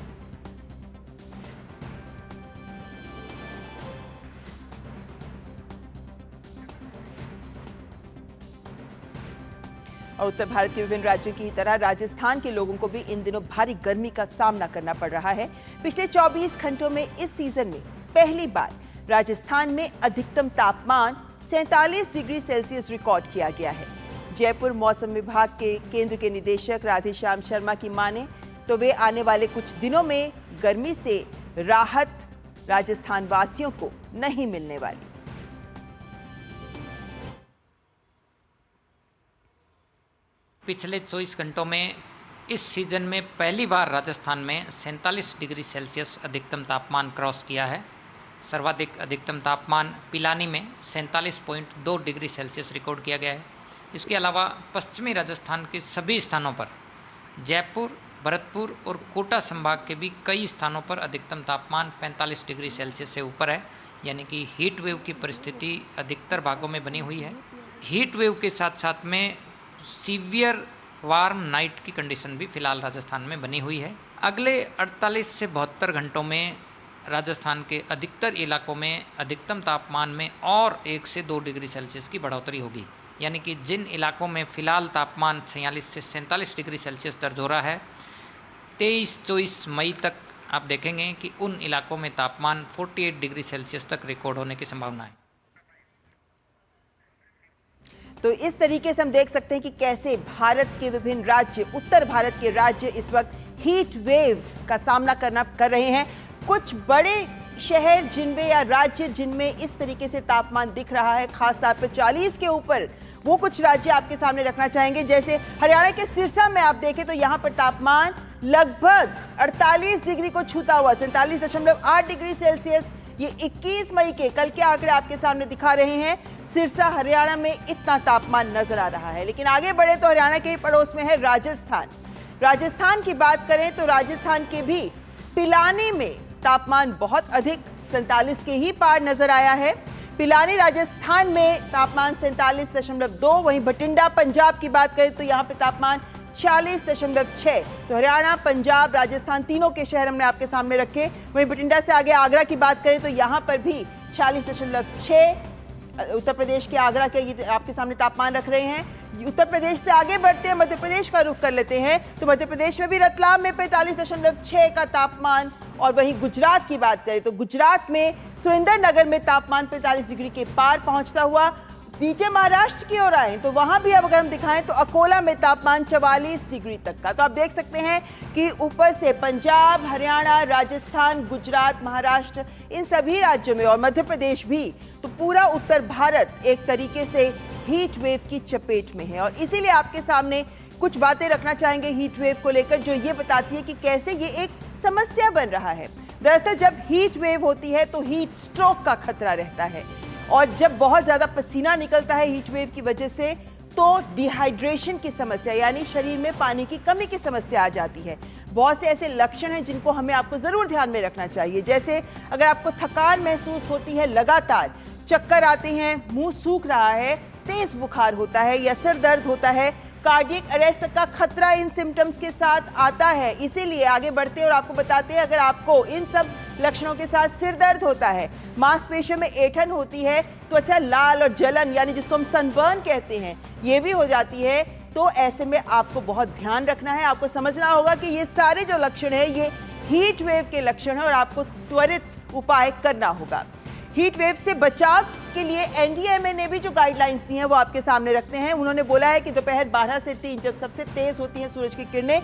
और उत्तर भारत के विभिन्न राज्यों की तरह राजस्थान के लोगों को भी इन दिनों भारी गर्मी का सामना करना पड़ रहा है। पिछले 24 घंटों में इस सीजन में पहली बार राजस्थान में अधिकतम तापमान 47 डिग्री सेल्सियस रिकॉर्ड किया गया है। जयपुर मौसम विभाग के केंद्र के निदेशक राधेश्याम शर्मा की माने तो वे आने वाले कुछ दिनों में गर्मी से राहत राजस्थान वासियों को नहीं मिलने वाली। पिछले 24 घंटों में इस सीजन में पहली बार राजस्थान में 47 डिग्री सेल्सियस अधिकतम तापमान क्रॉस किया है। सर्वाधिक अधिकतम तापमान पिलानी में 47.2 डिग्री सेल्सियस रिकॉर्ड किया गया है। इसके अलावा पश्चिमी राजस्थान के सभी स्थानों पर, जयपुर, भरतपुर और कोटा संभाग के भी कई स्थानों पर अधिकतम तापमान 45 डिग्री सेल्सियस से ऊपर है, यानी कि हीट वेव की परिस्थिति अधिकतर भागों में बनी हुई है। हीट वेव के साथ साथ में सीवियर वार्म नाइट की कंडीशन भी फिलहाल राजस्थान में बनी हुई है। अगले 48 से 72 घंटों में राजस्थान के अधिकतर इलाकों में अधिकतम तापमान में और 1 से 2 डिग्री सेल्सियस की बढ़ोतरी होगी, यानी कि जिन इलाकों में फिलहाल तापमान 46 से 47 डिग्री सेल्सियस दर्ज हो रहा है, 23-24 मई तक आप देखेंगे कि उन इलाकों में तापमान 48 डिग्री सेल्सियस तक रिकॉर्ड होने की संभावना है। तो इस तरीके से हम देख सकते हैं कि कैसे भारत के विभिन्न राज्य, उत्तर भारत के राज्य इस वक्त हीट वेव का सामना कर रहे हैं। कुछ बड़े शहर जिनमें या राज्य जिनमें इस तरीके से तापमान दिख रहा है, खास तौर पर 40 के ऊपर, वो कुछ राज्य आपके सामने रखना चाहेंगे। जैसे हरियाणा के सिरसा में आप देखें तो यहाँ पर तापमान लगभग 48 डिग्री को छूता हुआ, 47.8 डिग्री सेल्सियस। ये 21 मई के कल के आंकड़े आपके सामने दिखा रहे हैं। सिरसा हरियाणा में इतना तापमान नजर आ रहा है। लेकिन आगे बढ़े तो हरियाणा के पड़ोस में है राजस्थान। राजस्थान की बात करें तो राजस्थान के भी पिलानी में तापमान बहुत अधिक 47 के ही पार नजर आया है। पिलानी राजस्थान में तापमान 47.2। वहीं भटिंडा पंजाब की बात करें तो यहाँ पे तापमान 46.6। तो हरियाणा, पंजाब, राजस्थान तीनों के शहर हमने आपके सामने रखे। वहीं भटिंडा से आगे आगरा की बात करें तो यहाँ पर भी 46.6। उत्तर प्रदेश के आगरा के ये आपके सामने तापमान रख रहे हैं। उत्तर प्रदेश से आगे बढ़ते हैं, मध्य प्रदेश का रुख कर लेते हैं तो मध्य प्रदेश में भी रतलाम में 45.6 का तापमान। और वहीं गुजरात की बात करें तो गुजरात में सुरेंद्रनगर में तापमान 45 डिग्री के पार पहुंचता हुआ। नीचे महाराष्ट्र की ओर आए तो वहां भी अब अगर हम दिखाएं तो अकोला में तापमान 44 डिग्री तक का। तो आप देख सकते हैं कि ऊपर से पंजाब, हरियाणा, राजस्थान, गुजरात, महाराष्ट्र, इन सभी राज्यों में और मध्य प्रदेश भी, तो पूरा उत्तर भारत एक तरीके से हीट वेव की चपेट में है। और इसीलिए आपके सामने कुछ बातें रखना चाहेंगे हीट वेव को लेकर जो ये बताती है कि कैसे ये एक समस्या बन रहा है। दरअसल जब हीट वेव होती है तो हीट स्ट्रोक का खतरा रहता है, और जब बहुत ज्यादा पसीना निकलता है हीट वेव की वजह से तो डिहाइड्रेशन की समस्या यानी शरीर में पानी की कमी की समस्या आ जाती है। बहुत से ऐसे लक्षण हैं जिनको हमें आपको जरूर ध्यान में रखना चाहिए, जैसे अगर आपको थकान महसूस होती है, लगातार चक्कर आते हैं, मुंह सूख रहा है, तेज बुखार होता है या सिर दर्द होता है, कार्डियक अरेस्ट का खतरा इन सिम्टम्स के साथ आता है। इसीलिए आगे बढ़ते हैं और आपको बताते हैं अगर आपको इन सब लक्षणों के साथ सिर दर्द होता है, मांसपेशियों में ऐंठन होती है, त्वचा लाल और जलन यानी जिसको हम सनबर्न कहते हैं ये भी हो जाती है, तो ऐसे में आपको बहुत ध्यान रखना है। आपको समझना होगा कि ये सारे जो लक्षण है ये हीट वेव के लक्षण है और आपको त्वरित उपाय करना होगा। हीट वेव से बचाव के लिए एनडीएमए ने भी जो गाइडलाइंस दी हैं वो आपके सामने रखते हैं। उन्होंने बोला है कि दोपहर 12 से 3 जब सबसे तेज होती हैं सूरज की किरणें,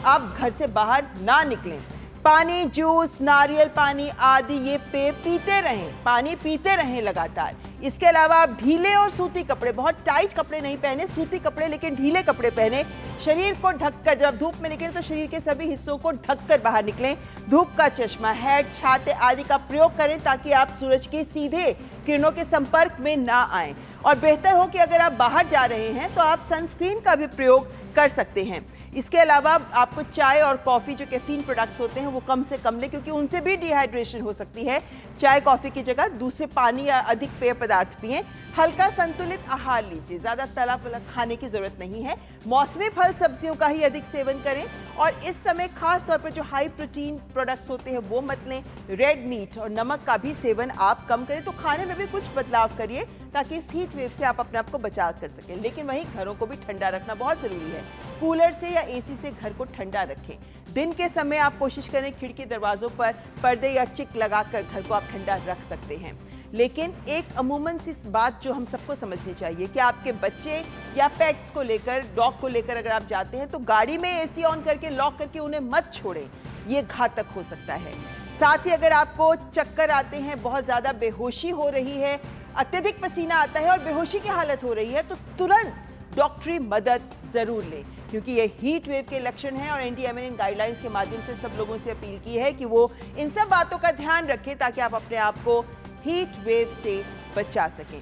आप घर से बाहर ना निकलें। पानी, जूस, नारियल पानी आदि ये पेय पीते रहें, पानी पीते रहें लगातार। इसके अलावा आप ढीले और सूती कपड़े, बहुत टाइट कपड़े नहीं पहने, सूती कपड़े लेकिन ढीले कपड़े पहने। शरीर को ढककर, जब धूप में निकलें तो शरीर के सभी हिस्सों को ढककर बाहर निकलें। धूप का चश्मा, हैट, छाते आदि का प्रयोग करें ताकि आप सूरज की सीधे किरणों के संपर्क में ना आएं। और बेहतर हो कि अगर आप बाहर जा रहे हैं तो आप सनस्क्रीन का भी प्रयोग कर सकते हैं। इसके अलावा आपको चाय और कॉफ़ी जो कैफीन प्रोडक्ट्स होते हैं वो कम से कम लें, क्योंकि उनसे भी डिहाइड्रेशन हो सकती है। चाय कॉफ़ी की जगह दूसरे पानी या अधिक पेय पदार्थ पिएं। हल्का संतुलित आहार लीजिए, ज़्यादा तला फला खाने की ज़रूरत नहीं है। मौसमी फल सब्जियों का ही अधिक सेवन करें और इस समय खास तौर पर जो हाई प्रोटीन प्रोडक्ट्स होते हैं वो मत लें। रेड मीट और नमक का भी सेवन आप कम करें। तो खाने में भी कुछ बदलाव करिए ताकि इस हीट वेव से आप अपने आप को बचा कर सकें। लेकिन वहीं घरों को भी ठंडा रखना बहुत ज़रूरी है। कूलर से या एसी से घर को ठंडा रखें। दिन के समय आप कोशिश करें खिड़की दरवाजों पर पर्दे या चिक लगाकर घर को आप ठंडा रख सकते हैं। लेकिन एक अमूमन सी बात जो हम सबको समझनी चाहिए कि आपके बच्चे या पेट्स को लेकर, डॉग को लेकर अगर आप जाते हैं तो गाड़ी में एसी ऑन करके लॉक करके उन्हें मत छोड़ें, ये घातक हो सकता है। साथ ही अगर आपको चक्कर आते हैं, बहुत ज़्यादा बेहोशी हो रही है, अत्यधिक पसीना आता है और बेहोशी की हालत हो रही है तो तुरंत डॉक्टरी मदद जरूर लें, क्योंकि ये हीट वेव के लक्षण हैं। और एनडीएमए ने गाइडलाइंस के माध्यम से सब लोगों से अपील की है कि वो इन सब बातों का ध्यान रखें ताकि आप अपने आप को हीट वेव से बचा सकें।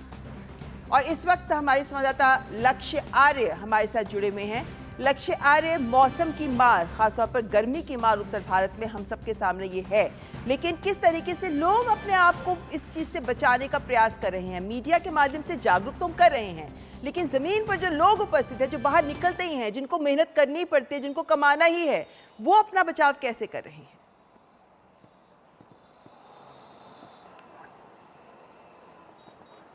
और इस वक्त हमारे संवाददाता लक्ष्य आर्य हमारे साथ जुड़े हुए हैं। लक्ष्य आर्य, मौसम की मार, खासतौर पर गर्मी की मार उत्तर भारत में हम सबके सामने ये है, लेकिन किस तरीके से लोग अपने आप को इस चीज से बचाने का प्रयास कर रहे हैं? मीडिया के माध्यम से जागरूक तो कर रहे हैं, लेकिन जमीन पर जो लोग उपस्थित हैं, जो बाहर निकलते ही हैं, जिनको मेहनत करनी पड़ती है, जिनको कमाना ही है, वो अपना बचाव कैसे कर रहे हैं?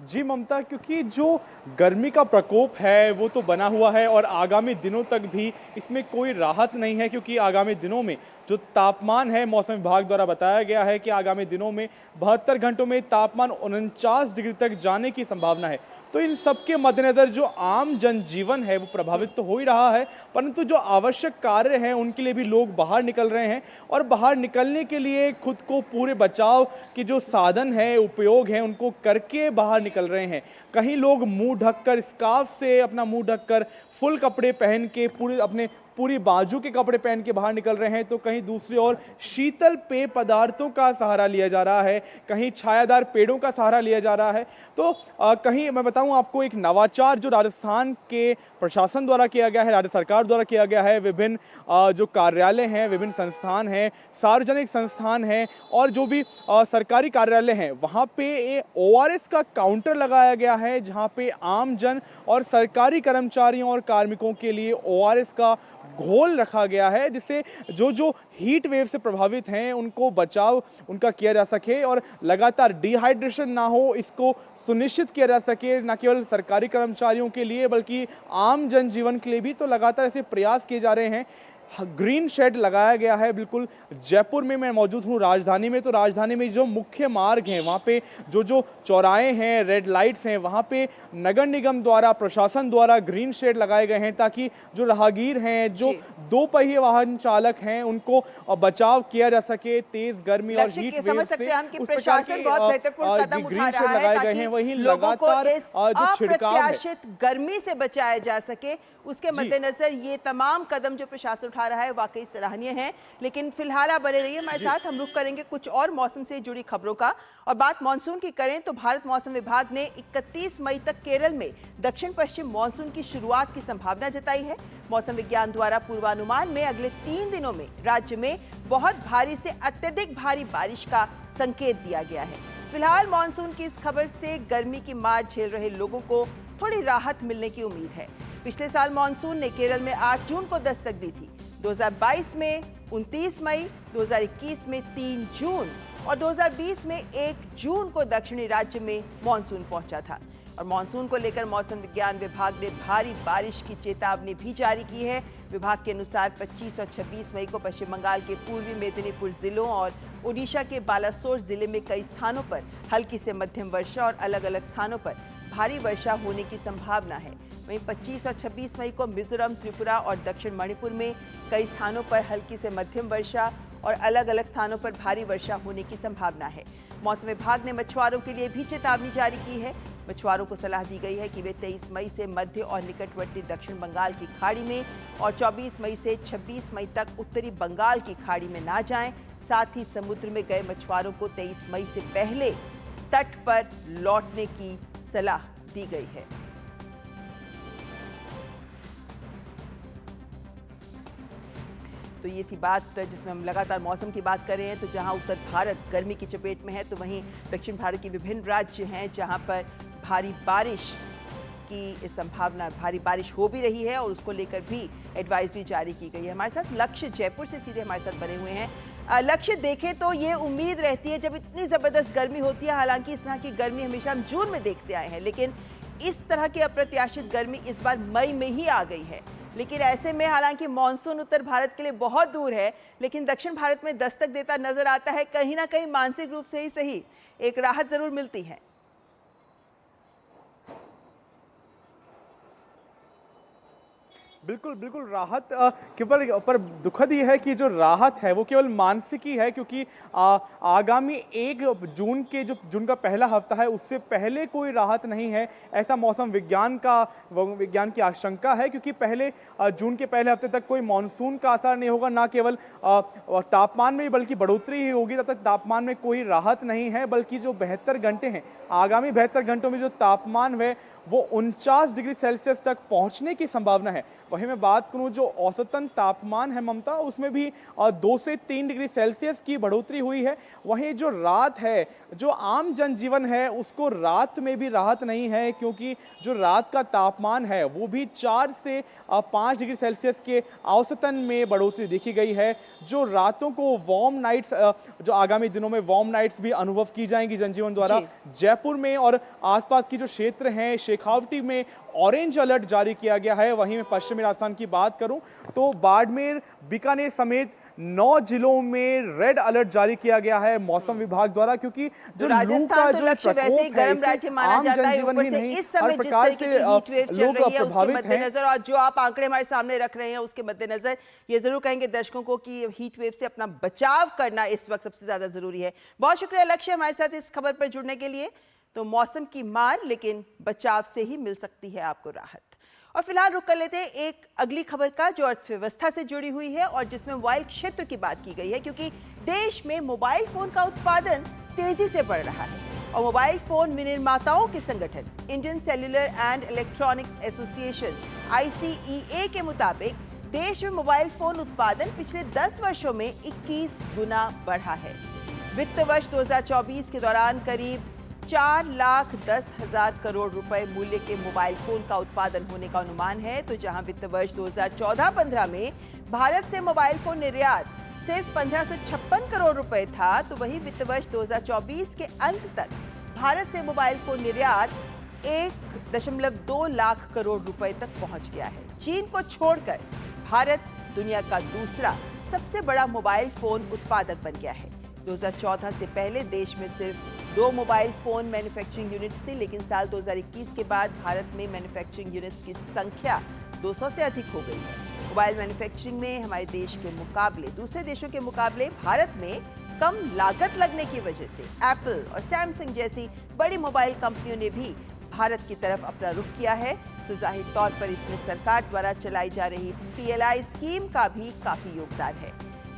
जी ममता, क्योंकि जो गर्मी का प्रकोप है वो तो बना हुआ है और आगामी दिनों तक भी इसमें कोई राहत नहीं है, क्योंकि आगामी दिनों में जो तापमान है, मौसम विभाग द्वारा बताया गया है कि आगामी दिनों में 72 घंटों में तापमान 49 डिग्री तक जाने की संभावना है। तो इन सब के मद्देनजर जो आम जनजीवन है वो प्रभावित तो हो ही रहा है, परंतु जो आवश्यक कार्य हैं उनके लिए भी लोग बाहर निकल रहे हैं और बाहर निकलने के लिए खुद को पूरे बचाव के जो साधन है, उपयोग हैं, उनको करके बाहर निकल रहे हैं। कहीं लोग मुंह ढककर, स्कार्फ से अपना मुंह ढककर, फुल कपड़े पहन के, पूरी बाजू के कपड़े पहन के बाहर निकल रहे हैं, तो कहीं दूसरी ओर शीतल पेय पदार्थों का सहारा लिया जा रहा है, कहीं छायादार पेड़ों का सहारा लिया जा रहा है। तो कहीं मैं बताऊं आपको, एक नवाचार जो राजस्थान के प्रशासन द्वारा किया गया है, राज्य सरकार द्वारा किया गया है, विभिन्न जो कार्यालय हैं, विभिन्न संस्थान हैं, सार्वजनिक संस्थान हैं और जो भी सरकारी कार्यालय हैं, वहाँ पे ORS का काउंटर लगाया गया है, जहाँ पे आम जन और सरकारी कर्मचारियों और कार्मिकों के लिए ORS का घोल रखा गया है, जिससे जो हीट वेव से प्रभावित हैं उनको बचाव उनका किया जा सके और लगातार डिहाइड्रेशन ना हो, इसको सुनिश्चित किया जा सके, न केवल सरकारी कर्मचारियों के लिए बल्कि आम जनजीवन के लिए भी। तो लगातार ऐसे प्रयास किए जा रहे हैं। ग्रीन शेड लगाया गया है। बिल्कुल जयपुर में मैं मौजूद हूँ, राजधानी में। तो राजधानी में जो मुख्य मार्ग हैं वहाँ पे जो चौराहे हैं, रेड लाइट्स हैं, वहाँ पे नगर निगम द्वारा, प्रशासन द्वारा ग्रीन शेड लगाए गए हैं ताकि जो राहगीर हैं, जो दो पहिए वाहन चालक हैं, उनको बचाव किया जा सके तेज गर्मी और हीट वेव से। उस प्रकार के ग्रीन शेड लगाए गए हैं। वहीं लगातार जो छिड़काव है, गर्मी से बचाया जा सके, उसके मद्देनजर ये तमाम कदम जो प्रशासन उठा रहा है वाकई सराहनीय है। लेकिन फिलहाल आप बने रहिए हमारे साथ, हम रुख करेंगे कुछ और मौसम से जुड़ी खबरों का। और बात मानसून की करें तो भारत मौसम विभाग ने 31 मई तक केरल में दक्षिण पश्चिम मानसून की शुरुआत की संभावना जताई है। मौसम विज्ञान द्वारा पूर्वानुमान में अगले 3 दिनों में राज्य में बहुत भारी से अत्यधिक भारी बारिश का संकेत दिया गया है। फिलहाल मानसून की इस खबर से गर्मी की मार झेल रहे लोगों को थोड़ी राहत मिलने की उम्मीद है। पिछले साल मानसून ने केरल में 8 जून को दस्तक दी थी, 2022 में 29 मई, 2021 में 3 जून और 2020 में 1 जून को दक्षिणी राज्य में मानसून पहुंचा था। और मानसून को लेकर मौसम विज्ञान विभाग ने भारी बारिश की चेतावनी भी जारी की है। विभाग के अनुसार 25 और 26 मई को पश्चिम बंगाल के पूर्वी मेदिनीपुर जिलों और ओडिशा के बालासोर जिले में कई स्थानों पर हल्की से मध्यम वर्षा और अलग अलग स्थानों पर भारी वर्षा होने की संभावना है। वहीं 25 और 26 मई को मिजोरम, त्रिपुरा और दक्षिण मणिपुर में कई स्थानों पर हल्की से मध्यम वर्षा और अलग अलग स्थानों पर भारी वर्षा होने की संभावना है। मौसम विभाग ने मछुआरों के लिए भी चेतावनी जारी की है। मछुआरों को सलाह दी गई है कि वे 23 मई से मध्य और निकटवर्ती दक्षिण बंगाल की खाड़ी में और 24 मई से 26 मई तक उत्तरी बंगाल की खाड़ी में ना जाएं। साथ ही समुद्र में गए मछुआरों को 23 मई से पहले तट पर लौटने की सलाह दी गई है। तो ये थी बात जिसमें हम लगातार मौसम की बात कर रहे हैं। तो जहां उत्तर भारत गर्मी की चपेट में है, तो वहीं दक्षिण भारत के विभिन्न राज्य हैं जहां पर भारी बारिश की संभावना, भारी बारिश हो भी रही है और उसको लेकर भी एडवाइजरी जारी की गई है। हमारे साथ लक्ष्य जयपुर से सीधे हमारे साथ बने हुए हैं। लक्ष्य, देखें तो ये उम्मीद रहती है जब इतनी ज़बरदस्त गर्मी होती है, हालांकि इस तरह की गर्मी हमेशा हम जून में देखते आए हैं, लेकिन इस तरह की अप्रत्याशित गर्मी इस बार मई में ही आ गई है। लेकिन ऐसे में हालांकि मानसून उत्तर भारत के लिए बहुत दूर है, लेकिन दक्षिण भारत में दस्तक देता नजर आता है। कहीं ना कहीं मानसिक रूप से ही सही एक राहत जरूर मिलती है। बिल्कुल बिल्कुल राहत पर दुखद ये है कि जो राहत है वो केवल मानसिक ही है, क्योंकि आगामी 1 जून के जो जून का पहला हफ्ता है उससे पहले कोई राहत नहीं है, ऐसा मौसम विज्ञान की आशंका है। क्योंकि पहले जून के पहले हफ्ते तक कोई मानसून का असर नहीं होगा, ना केवल तापमान में बल्कि बढ़ोतरी ही होगी। तब तक तापमान में कोई राहत नहीं है, बल्कि जो 72 घंटे हैं, आगामी 72 घंटों में जो तापमान है वो 49 डिग्री सेल्सियस तक पहुंचने की संभावना है। वहीं मैं बात करूं जो औसतन तापमान है ममता, उसमें भी 2 से 3 डिग्री सेल्सियस की बढ़ोतरी हुई है। वहीं जो रात है, जो आम जनजीवन है, उसको रात में भी राहत नहीं है, क्योंकि जो रात का तापमान है वो भी 4 से 5 डिग्री सेल्सियस के औसतन में बढ़ोतरी देखी गई है। जो रातों को वार्म नाइट्स, जो आगामी दिनों में वार्म नाइट्स भी अनुभव की जाएंगी जनजीवन द्वारा। जयपुर में और आसपास की जो क्षेत्र हैं, शेखावटी में ऑरेंज अलर्ट जारी किया गया है। वहीं मैं पश्चिमी राजस्थान की बात करूं तो बाड़मेर, बीकानेर समेत 9 जिलों में रेड अलर्ट जारी किया गया है मौसम विभाग द्वारा, क्योंकि जो लू का जो प्रकोप है इससे आम जनजीवन ही नहीं हर प्रकार से लोग प्रभावित हैं। और जो आप आंकड़े हमारे सामने रख रहे हैं उसके मद्देनजर ये जरूर कहेंगे दर्शकों को कि हीट वेव से अपना बचाव करना इस वक्त सबसे ज्यादा जरूरी है। बहुत शुक्रिया लक्ष्य हमारे साथ इस खबर पर जुड़ने के लिए। तो मौसम की मार, लेकिन बचाव से ही मिल सकती है आपको राहत। और फिलहाल रुक कर लेते हैं एक अगली खबर का जो अर्थव्यवस्था से जुड़ी हुई है और जिसमें मोबाइल क्षेत्र की बात की गई है, क्योंकि देश में मोबाइल फोन का उत्पादन तेजी से बढ़ रहा है। और मोबाइल फोन विनिर्माताओं के संगठन Indian cellular and electronics association ICEA के मुताबिक देश में मोबाइल फोन उत्पादन पिछले 10 वर्षों में 21 गुना बढ़ा है। वित्त वर्ष 2024 के दौरान करीब 4,10,000 करोड़ रुपए मूल्य के मोबाइल फोन का उत्पादन होने का अनुमान है। तो जहां वित्त वर्ष 2014-15 में भारत से मोबाइल फोन निर्यात सिर्फ 1556 करोड़ रुपए था, तो वही वित्त वर्ष 2024 के अंत तक भारत से मोबाइल फोन निर्यात 1.2 लाख करोड़ रुपए तक पहुंच गया है। चीन को छोड़कर भारत दुनिया का दूसरा सबसे बड़ा मोबाइल फोन उत्पादक बन गया है। 2014 से पहले देश में सिर्फ 2 मोबाइल फोन मैन्युफैक्चरिंग यूनिट्स थी, लेकिन साल 2021 के बाद भारत में मैन्युफैक्चरिंग यूनिट्स की संख्या 200 से अधिक हो गई है। मोबाइल मैन्युफैक्चरिंग में हमारे देश के मुकाबले, दूसरे देशों के मुकाबले भारत में कम लागत लगने की वजह से एप्पल और सैमसंग जैसी बड़ी मोबाइल कंपनियों ने भी भारत की तरफ अपना रुख किया है। तो जाहिर तौर पर इसमें सरकार द्वारा चलाई जा रही PLI स्कीम का भी काफी योगदान है।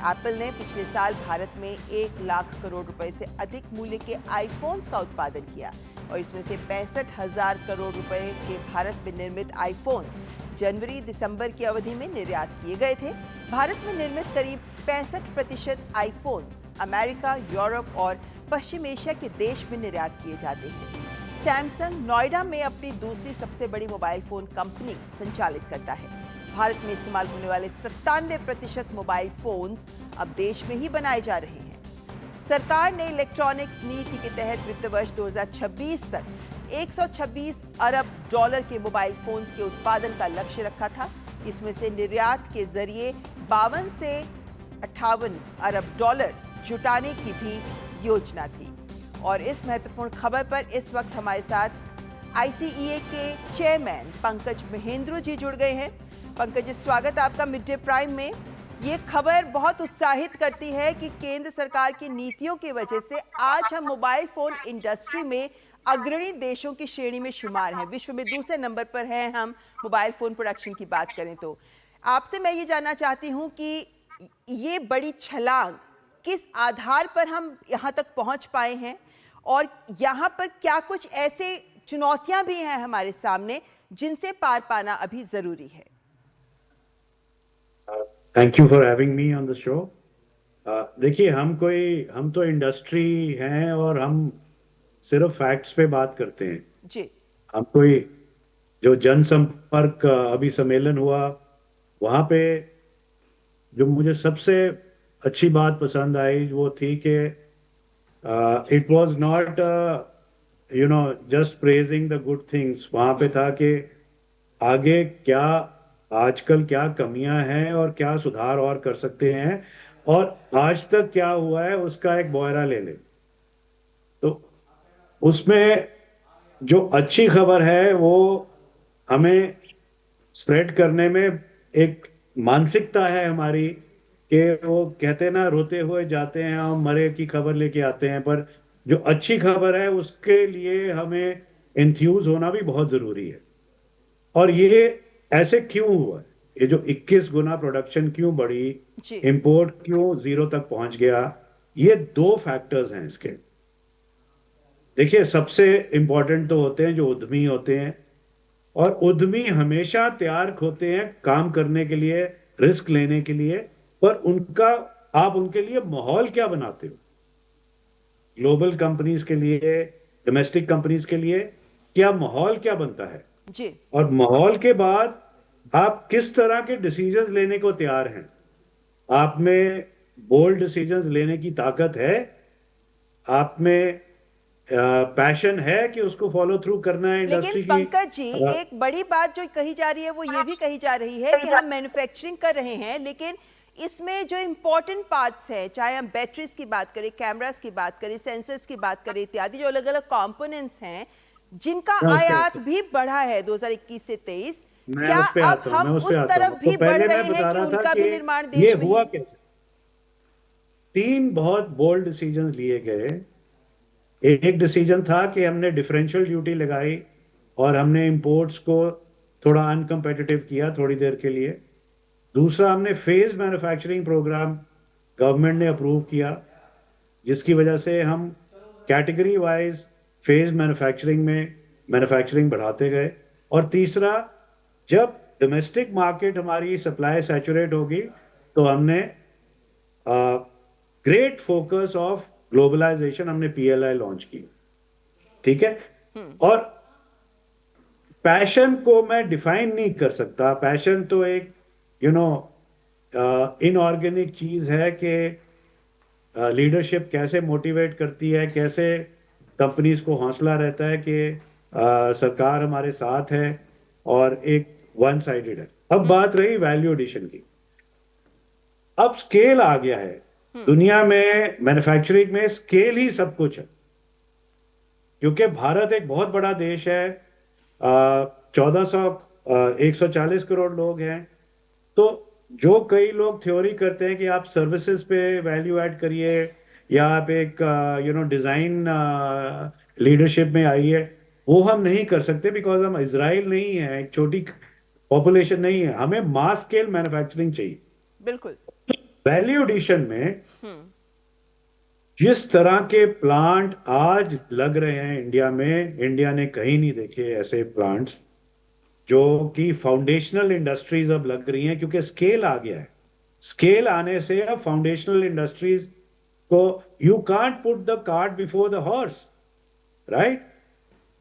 एप्पल ने पिछले साल भारत में 1 लाख करोड़ रुपए से अधिक मूल्य के आईफोन्स का उत्पादन किया और इसमें से 65,000 करोड़ रुपए के भारत में निर्मित आईफोन्स जनवरी-दिसंबर की अवधि में निर्यात किए गए थे। भारत में निर्मित करीब 65% आईफोन्स अमेरिका, यूरोप और पश्चिम एशिया के देश में निर्यात किए जाते हैं। सैमसंग नोएडा में अपनी दूसरी सबसे बड़ी मोबाइल फोन कंपनी संचालित करता है। भारत में इस्तेमाल होने वाले 97% मोबाइल फोन्स अब देश में ही बनाए जा रहे हैं। सरकार ने इलेक्ट्रॉनिक्स नीति के तहत वित्त वर्ष 2026 तक 126 अरब डॉलर के मोबाइल फोन्स के उत्पादन का लक्ष्य रखा था। इसमें से निर्यात के जरिए 52 से 58 अरब डॉलर जुटाने की भी योजना थी। और इस महत्वपूर्ण खबर पर इस वक्त हमारे साथ ICEA के चेयरमैन पंकज महेंद्र जी जुड़ गए हैं। पंकज जी, स्वागत आपका मिड डे प्राइम में। ये खबर बहुत उत्साहित करती है कि केंद्र सरकार की नीतियों की वजह से आज हम मोबाइल फोन इंडस्ट्री में अग्रणी देशों की श्रेणी में शुमार हैं। विश्व में दूसरे नंबर पर हैं हम मोबाइल फोन प्रोडक्शन की बात करें तो। आपसे मैं ये जानना चाहती हूँ कि ये बड़ी छलांग किस आधार पर हम यहाँ तक पहुँच पाए हैं और यहाँ पर क्या कुछ ऐसे चुनौतियां भी हैं हमारे सामने जिनसे पार पाना अभी जरूरी है। Thank you for having me on the show. देखिए, हम तो इंडस्ट्री हैं और हम सिर्फ फैक्ट्स पे बात करते हैं जी। हम कोई जो जनसंपर्क अभी सम्मेलन हुआ, वहां पे जो मुझे सबसे अच्छी बात पसंद आई वो थी कि it was not just praising the good things. वहां पे था कि आगे क्या, आजकल क्या कमियां हैं और क्या सुधार और कर सकते हैं और आज तक क्या हुआ है उसका एक ब्यौरा ले ले। तो उसमें जो अच्छी खबर है वो हमें स्प्रेड करने में एक मानसिकता है हमारी कि वो कहते हैं ना, रोते हुए जाते हैं हम, मरे की खबर लेके आते हैं। पर जो अच्छी खबर है उसके लिए हमें एंथ्यूज होना भी बहुत जरूरी है। और ये ऐसे क्यों हुआ? ये जो 21 गुना प्रोडक्शन क्यों बढ़ी, इंपोर्ट क्यों 0 तक पहुंच गया, ये 2 फैक्टर्स हैं इसके। देखिए, सबसे इंपॉर्टेंट तो होते हैं जो उद्यमी होते हैं, और उद्यमी हमेशा तैयार होते हैं काम करने के लिए, रिस्क लेने के लिए, पर आप उनके लिए माहौल क्या बनाते हो? ग्लोबल कंपनीज के लिए, डोमेस्टिक कंपनीज के लिए क्या माहौल क्या बनता है जी। और माहौल के बाद आप किस तरह के डिसीजंस लेने को तैयार हैं? आप में बोल्ड डिसीजंस लेने की ताकत है? आप में पैशन है कि उसको फॉलो थ्रू करना है इंडस्ट्री की? लेकिन पंकज जी, एक बड़ी बात जो कही जा रही है वो ये भी कही जा रही है कि हम मैन्युफैक्चरिंग कर रहे हैं, लेकिन इसमें जो इम्पोर्टेंट पार्ट्स है, चाहे हम बैटरीज की बात करें, कैमरास की बात करें, सेंसर्स की बात करें, इत्यादि जो अलग अलग कंपोनेंट्स हैं जिनका आयात भी बढ़ा है 2021 से 23, क्या अब हम उस तरफ भी बढ़ रहे हैं कि उनका भी निर्माण देश में? ये हुआ कैसे? 3 बहुत बोल्ड डिसीजंस लिए गए। एक डिसीजन था कि हमने डिफरेंशियल ड्यूटी लगाई और हमने इंपोर्ट्स को थोड़ा अनकंपेटिटिव किया थोड़ी देर के लिए। दूसरा, हमने फेज मैन्युफैक्चरिंग प्रोग्राम गवर्नमेंट ने अप्रूव किया, जिसकी वजह से हम कैटेगरी वाइज फेज मैन्युफैक्चरिंग में मैन्युफैक्चरिंग बढ़ाते गए। और तीसरा, जब डोमेस्टिक मार्केट हमारी सप्लाई सैचुरेट होगी तो हमने ग्रेट फोकस ऑफ ग्लोबलाइजेशन, हमने PLI लॉन्च की। ठीक है। और पैशन को मैं डिफाइन नहीं कर सकता। पैशन तो एक इनऑर्गेनिक चीज है कि लीडरशिप कैसे मोटिवेट करती है, कैसे कंपनीज को हौसला रहता है कि सरकार हमारे साथ है, और एक वन साइडेड है। अब बात रही वैल्यू एडिशन की। अब स्केल आ गया है दुनिया में, मैन्युफैक्चरिंग में स्केल ही सब कुछ है, क्योंकि भारत एक बहुत बड़ा देश है, 140 करोड़ लोग हैं। तो जो कई लोग थ्योरी करते हैं कि आप सर्विसेज पे वैल्यू ऐड करिए या आप एक डिजाइन लीडरशिप में आइए, वो हम नहीं कर सकते, बिकॉज हम इजराइल नहीं है, एक छोटी पॉपुलेशन नहीं है, हमें मास स्केल मैन्युफैक्चरिंग चाहिए। बिल्कुल। वैल्यू एडिशन में जिस तरह के प्लांट आज लग रहे हैं इंडिया में, इंडिया ने कहीं नहीं देखे ऐसे प्लांट्स जो कि फाउंडेशनल इंडस्ट्रीज अब लग रही हैं, क्योंकि स्केल आ गया है। स्केल आने से अब फाउंडेशनल इंडस्ट्रीज को, you can't put the cart before the horse, right?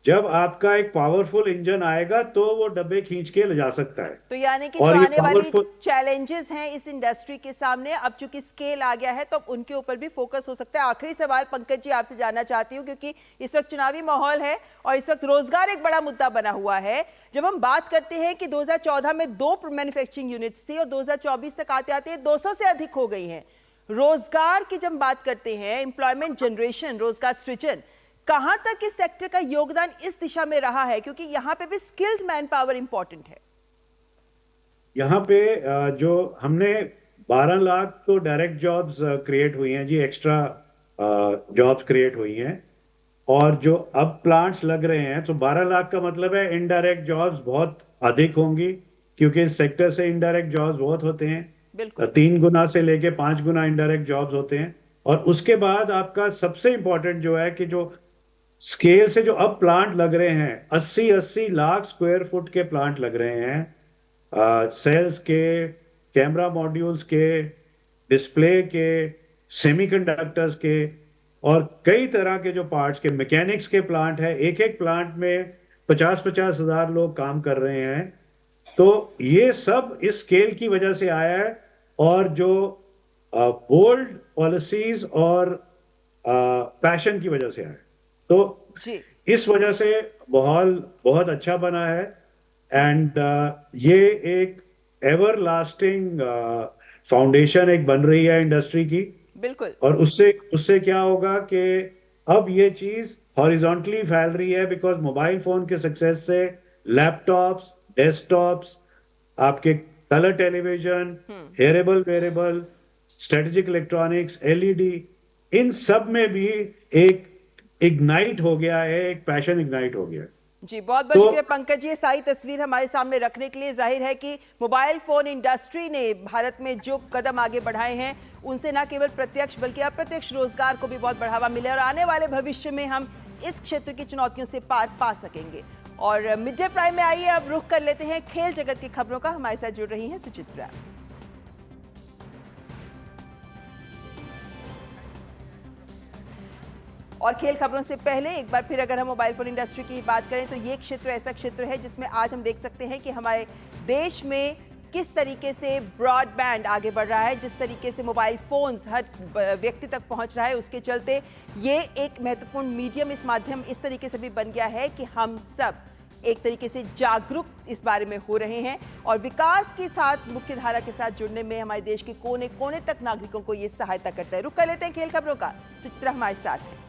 जब आपका एक पावरफुल इंजन आएगा तो वो डब्बे खींच के ले जा सकता है। तो यानी कि जो आने वाली चैलेंजेस हैं इस इंडस्ट्री के सामने, अब चूंकि स्केल आ गया है तो उनके ऊपर भी फोकस हो सकता है। आखिरी सवाल पंकज जी आपसे जानना चाहती हूँ, क्योंकि इस वक्त चुनावी माहौल है और इस वक्त रोजगार एक बड़ा मुद्दा बना हुआ है। जब हम बात करते हैं कि 2014 में 2 मैन्युफैक्चरिंग यूनिट्स थी और 2024 तक आते आते 200 से अधिक हो गई हैं। रोजगार की जब बात करते हैं, एम्प्लॉयमेंट जनरेशन, रोजगार सृजन, कहां तक इस सेक्टर का योगदान इस दिशा में रहा है, क्योंकि यहां पे भी स्किल्ड मैन पावर इंपॉर्टेंट है। यहाँ पे जो हमने 12 लाख तो डायरेक्ट जॉब्स क्रिएट हुई हैं जी, एक्स्ट्रा जॉब्स क्रिएट हुई हैं, और जो अब प्लांट्स लग रहे हैं तो 12 लाख का मतलब है इनडायरेक्ट जॉब्स बहुत अधिक होंगी, क्योंकि इस सेक्टर से इनडायरेक्ट जॉब्स बहुत होते हैं, 3 गुना से लेके 5 गुना इनडायरेक्ट जॉब्स होते हैं। और उसके बाद आपका सबसे इंपॉर्टेंट जो है कि जो स्केल से जो अब प्लांट लग रहे हैं, 80 लाख स्क्वायर फुट के प्लांट लग रहे हैं, सेल्स के, कैमरा मॉड्यूल्स के, डिस्प्ले के, सेमीकंडक्टर्स के और कई तरह के जो पार्ट्स के, मैकेनिक्स के प्लांट है। एक एक प्लांट में 50-50 हजार लोग काम कर रहे हैं। तो ये सब इस स्केल की वजह से आया है, और जो बोल्ड पॉलिसीज और पैशन की वजह से आया है। तो इस वजह से माहौल बहुत अच्छा बना है, एंड ये एक एवर लास्टिंग फाउंडेशन एक बन रही है इंडस्ट्री की। बिल्कुल। और उससे क्या होगा कि अब ये चीज हॉरिजॉन्टली फैल रही है, बिकॉज मोबाइल फोन के सक्सेस से लैपटॉप्स, डेस्कटॉप्स, आपके colour television, hearable wearable, strategic electronics, LED, इन सब में भी एक इग्नाइट हो गया है, एक पैशन इग्नाइट हो गया है। जी बहुत बहुत शुक्रिया पंकज जी, सारी तस्वीर हमारे सामने रखने के लिए। जाहिर है कि मोबाइल फोन इंडस्ट्री ने भारत में जो कदम आगे बढ़ाए हैं उनसे न केवल प्रत्यक्ष बल्कि अप्रत्यक्ष रोजगार को भी बहुत बढ़ावा मिले और आने वाले भविष्य में हम इस क्षेत्र की चुनौतियों से पार पा सकेंगे। और मिड डे प्राइम में आइए अब रुख कर लेते हैं खेल जगत की खबरों का। हमारे साथ जुड़ रही हैं सुचित्रा। और खेल खबरों से पहले एक बार फिर अगर हम मोबाइल फोन इंडस्ट्री की बात करें तो ये क्षेत्र ऐसा क्षेत्र है जिसमें आज हम देख सकते हैं कि हमारे देश में किस तरीके से ब्रॉडबैंड आगे बढ़ रहा है, जिस तरीके से मोबाइल फोन्स हर व्यक्ति तक पहुंच रहा है, उसके चलते ये एक महत्वपूर्ण मीडियम, इस माध्यम इस तरीके से भी बन गया है कि हम सब एक तरीके से जागरूक इस बारे में हो रहे हैं और विकास के साथ मुख्य धारा के साथ जुड़ने में हमारे देश के कोने कोने तक नागरिकों को ये सहायता करता है। रुक कर लेते हैं खेल खबरों का। सुचित्रा हमारे साथ है।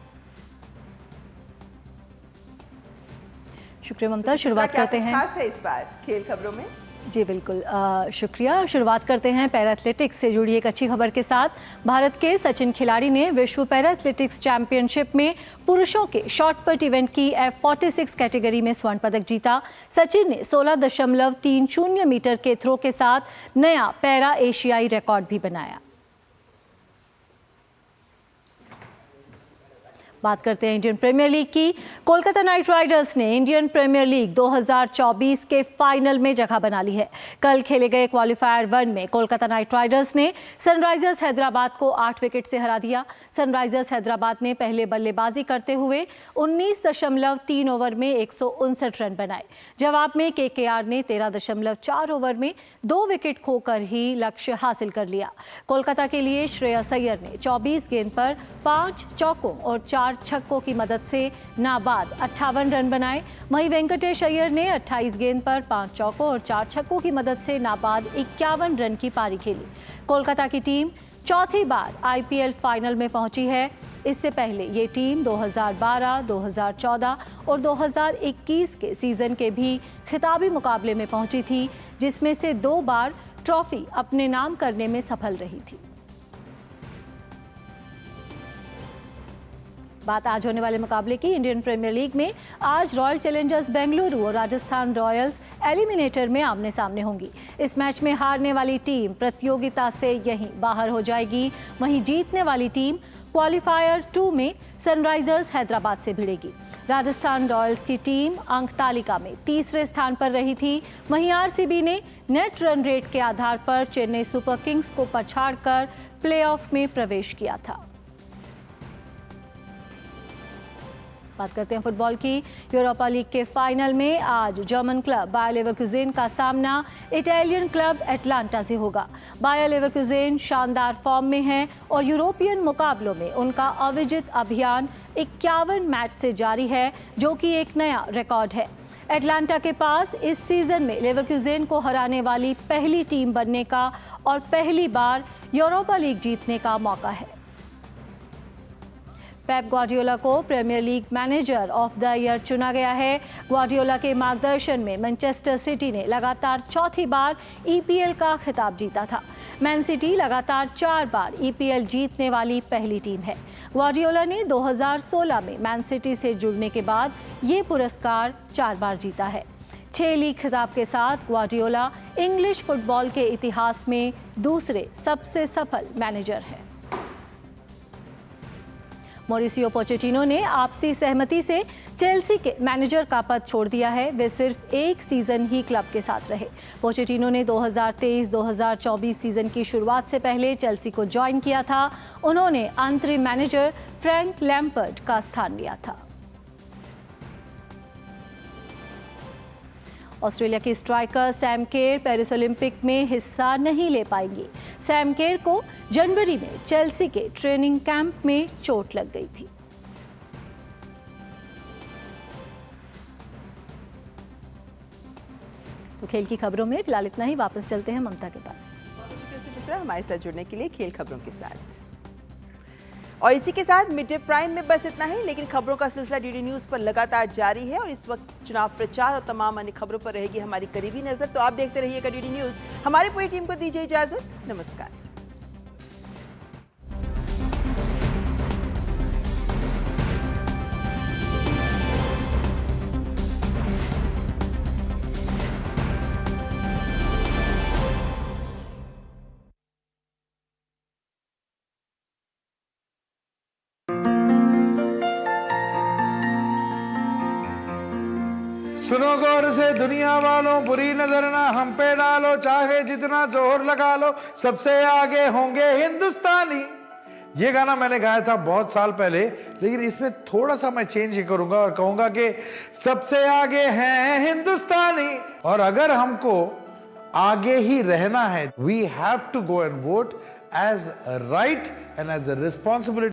शुक्रिया ममता। शुरुआत करते हैं, खास है इस बार खेल खबरों में। जी बिल्कुल, शुक्रिया। शुरुआत करते हैं पैरा एथलेटिक्स से जुड़ी एक अच्छी खबर के साथ। भारत के सचिन खिलाड़ी ने विश्व पैरा एथलेटिक्स चैंपियनशिप में पुरुषों के शॉर्ट पुट इवेंट की F46 कैटेगरी में स्वर्ण पदक जीता। सचिन ने 16.30 मीटर के थ्रो के साथ नया पैरा एशियाई रिकॉर्ड भी बनाया। बात करते हैं इंडियन प्रीमियर लीग की। कोलकाता नाइट राइडर्स ने इंडियन प्रीमियर लीग 2024 के फाइनल में जगह बना ली है। कल खेले गए क्वालिफायर 1 में कोलकाता नाइट राइडर्स ने सनराइजर्स हैदराबाद को 8 विकेट से हरा दिया। सनराइजर्स हैदराबाद ने पहले बल्लेबाजी करते हुए 19.3 ओवर में 159 रन बनाए। जवाब में केकेआर ने 13.4 ओवर में 2 विकेट खोकर ही लक्ष्य हासिल कर लिया। कोलकाता के लिए श्रेयस अय्यर ने 24 गेंद पर 5 चौकों और 4 4 छक्कों की मदद से नाबाद 58 रन बनाए। वहीं वेंकटेश अय्यर ने 28 गेंद पर 5 चौकों और 4 छक्कों की मदद से नाबाद 51 रन की पारी खेली। कोलकाता की टीम चौथी बार आईपीएल फाइनल में पहुंची है। इससे पहले ये टीम 2012, 2014 और 2021 के सीजन के भी खिताबी मुकाबले में पहुंची थी, जिसमें से 2 बार ट्रॉफी अपने नाम करने में सफल रही थी। बात आज होने वाले मुकाबले की। इंडियन प्रीमियर लीग में आज रॉयल चैलेंजर्स बेंगलुरु और राजस्थान रॉयल्स एलिमिनेटर में आमने सामने होंगी। इस मैच में हारने वाली टीम प्रतियोगिता से यहीं बाहर हो जाएगी। वहीं जीतने वाली टीम क्वालिफायर 2 में सनराइजर्स हैदराबाद से भिड़ेगी। राजस्थान रॉयल्स की टीम अंक तालिका में तीसरे स्थान पर रही थी। वहीं आरसीबी ने नेट रन रेट के आधार पर चेन्नई सुपर किंग्स को पछाड़कर प्लेऑफ में प्रवेश किया था। बात करते हैं फुटबॉल की। यूरोपा लीग के फाइनल में आज जर्मन क्लब बायर लेवरकुसेन का सामना इटालियन क्लब एटलांटा से होगा। बायर लेवरकुसेन शानदार फॉर्म में है और यूरोपियन मुकाबलों में उनका अविजित अभियान 51 मैच से जारी है, जो कि एक नया रिकॉर्ड है। एटलांटा के पास इस सीजन में लेवरकुसेन को हराने वाली पहली टीम बनने का और पहली बार यूरोपा लीग जीतने का मौका है। पेप ग्वार्डियोला को premier league manager of the year चुना गया है। ग्वार्डियोला के मार्गदर्शन में मैनचेस्टर सिटी ने लगातार चौथी बार ईपीएल का खिताब जीता था। मैन सिटी लगातार 4 बार ईपीएल जीतने वाली पहली टीम है। ग्वार्डियोला ने 2016 में मैन सिटी से जुड़ने के बाद ये पुरस्कार 4 बार जीता है। 6 लीग खिताब के साथ ग्वार्डियोला इंग्लिश फुटबॉल के इतिहास में दूसरे सबसे सफल मैनेजर हैं। मॉरिसियो पोचेटिनो ने आपसी सहमति से चेल्सी के मैनेजर का पद छोड़ दिया है। वे सिर्फ 1 सीजन ही क्लब के साथ रहे। पोचेटिनो ने 2023-2024 सीजन की शुरुआत से पहले चेल्सी को ज्वाइन किया था। उन्होंने अंतरिम मैनेजर फ्रैंक लैम्पर्ड का स्थान लिया था। ऑस्ट्रेलिया की स्ट्राइकर सैम केर पेरिस ओलंपिक में हिस्सा नहीं ले पाएंगी। सैम केर को जनवरी में चेल्सी के ट्रेनिंग कैंप में चोट लग गई थी। तो खेल की खबरों में फिलहाल इतना ही। वापस चलते हैं ममता के पास। चित्रा हमारे साथ जुड़ने के लिए खेल खबरों के साथ। और इसी के साथ मिड डे प्राइम में बस इतना ही, लेकिन खबरों का सिलसिला डीडी न्यूज पर लगातार जारी है और इस वक्त चुनाव प्रचार और तमाम अन्य खबरों पर रहेगी हमारी करीबी नजर। तो आप देखते रहिएगा डीडी न्यूज। हमारी पूरी टीम को दीजिए इजाजत। नमस्कार। सुनो गौर से दुनिया वालों, बुरी नजर ना हम पे डालो, चाहे जितना जोर लगा लो, सबसे आगे होंगे हिंदुस्तानी। ये गाना मैंने गाया था बहुत साल पहले, लेकिन इसमें थोड़ा सा मैं चेंज करूंगा और कहूंगा कि सबसे आगे हैं हिंदुस्तानी। और अगर हमको आगे ही रहना है, we have to go and vote as a right and as a responsibility.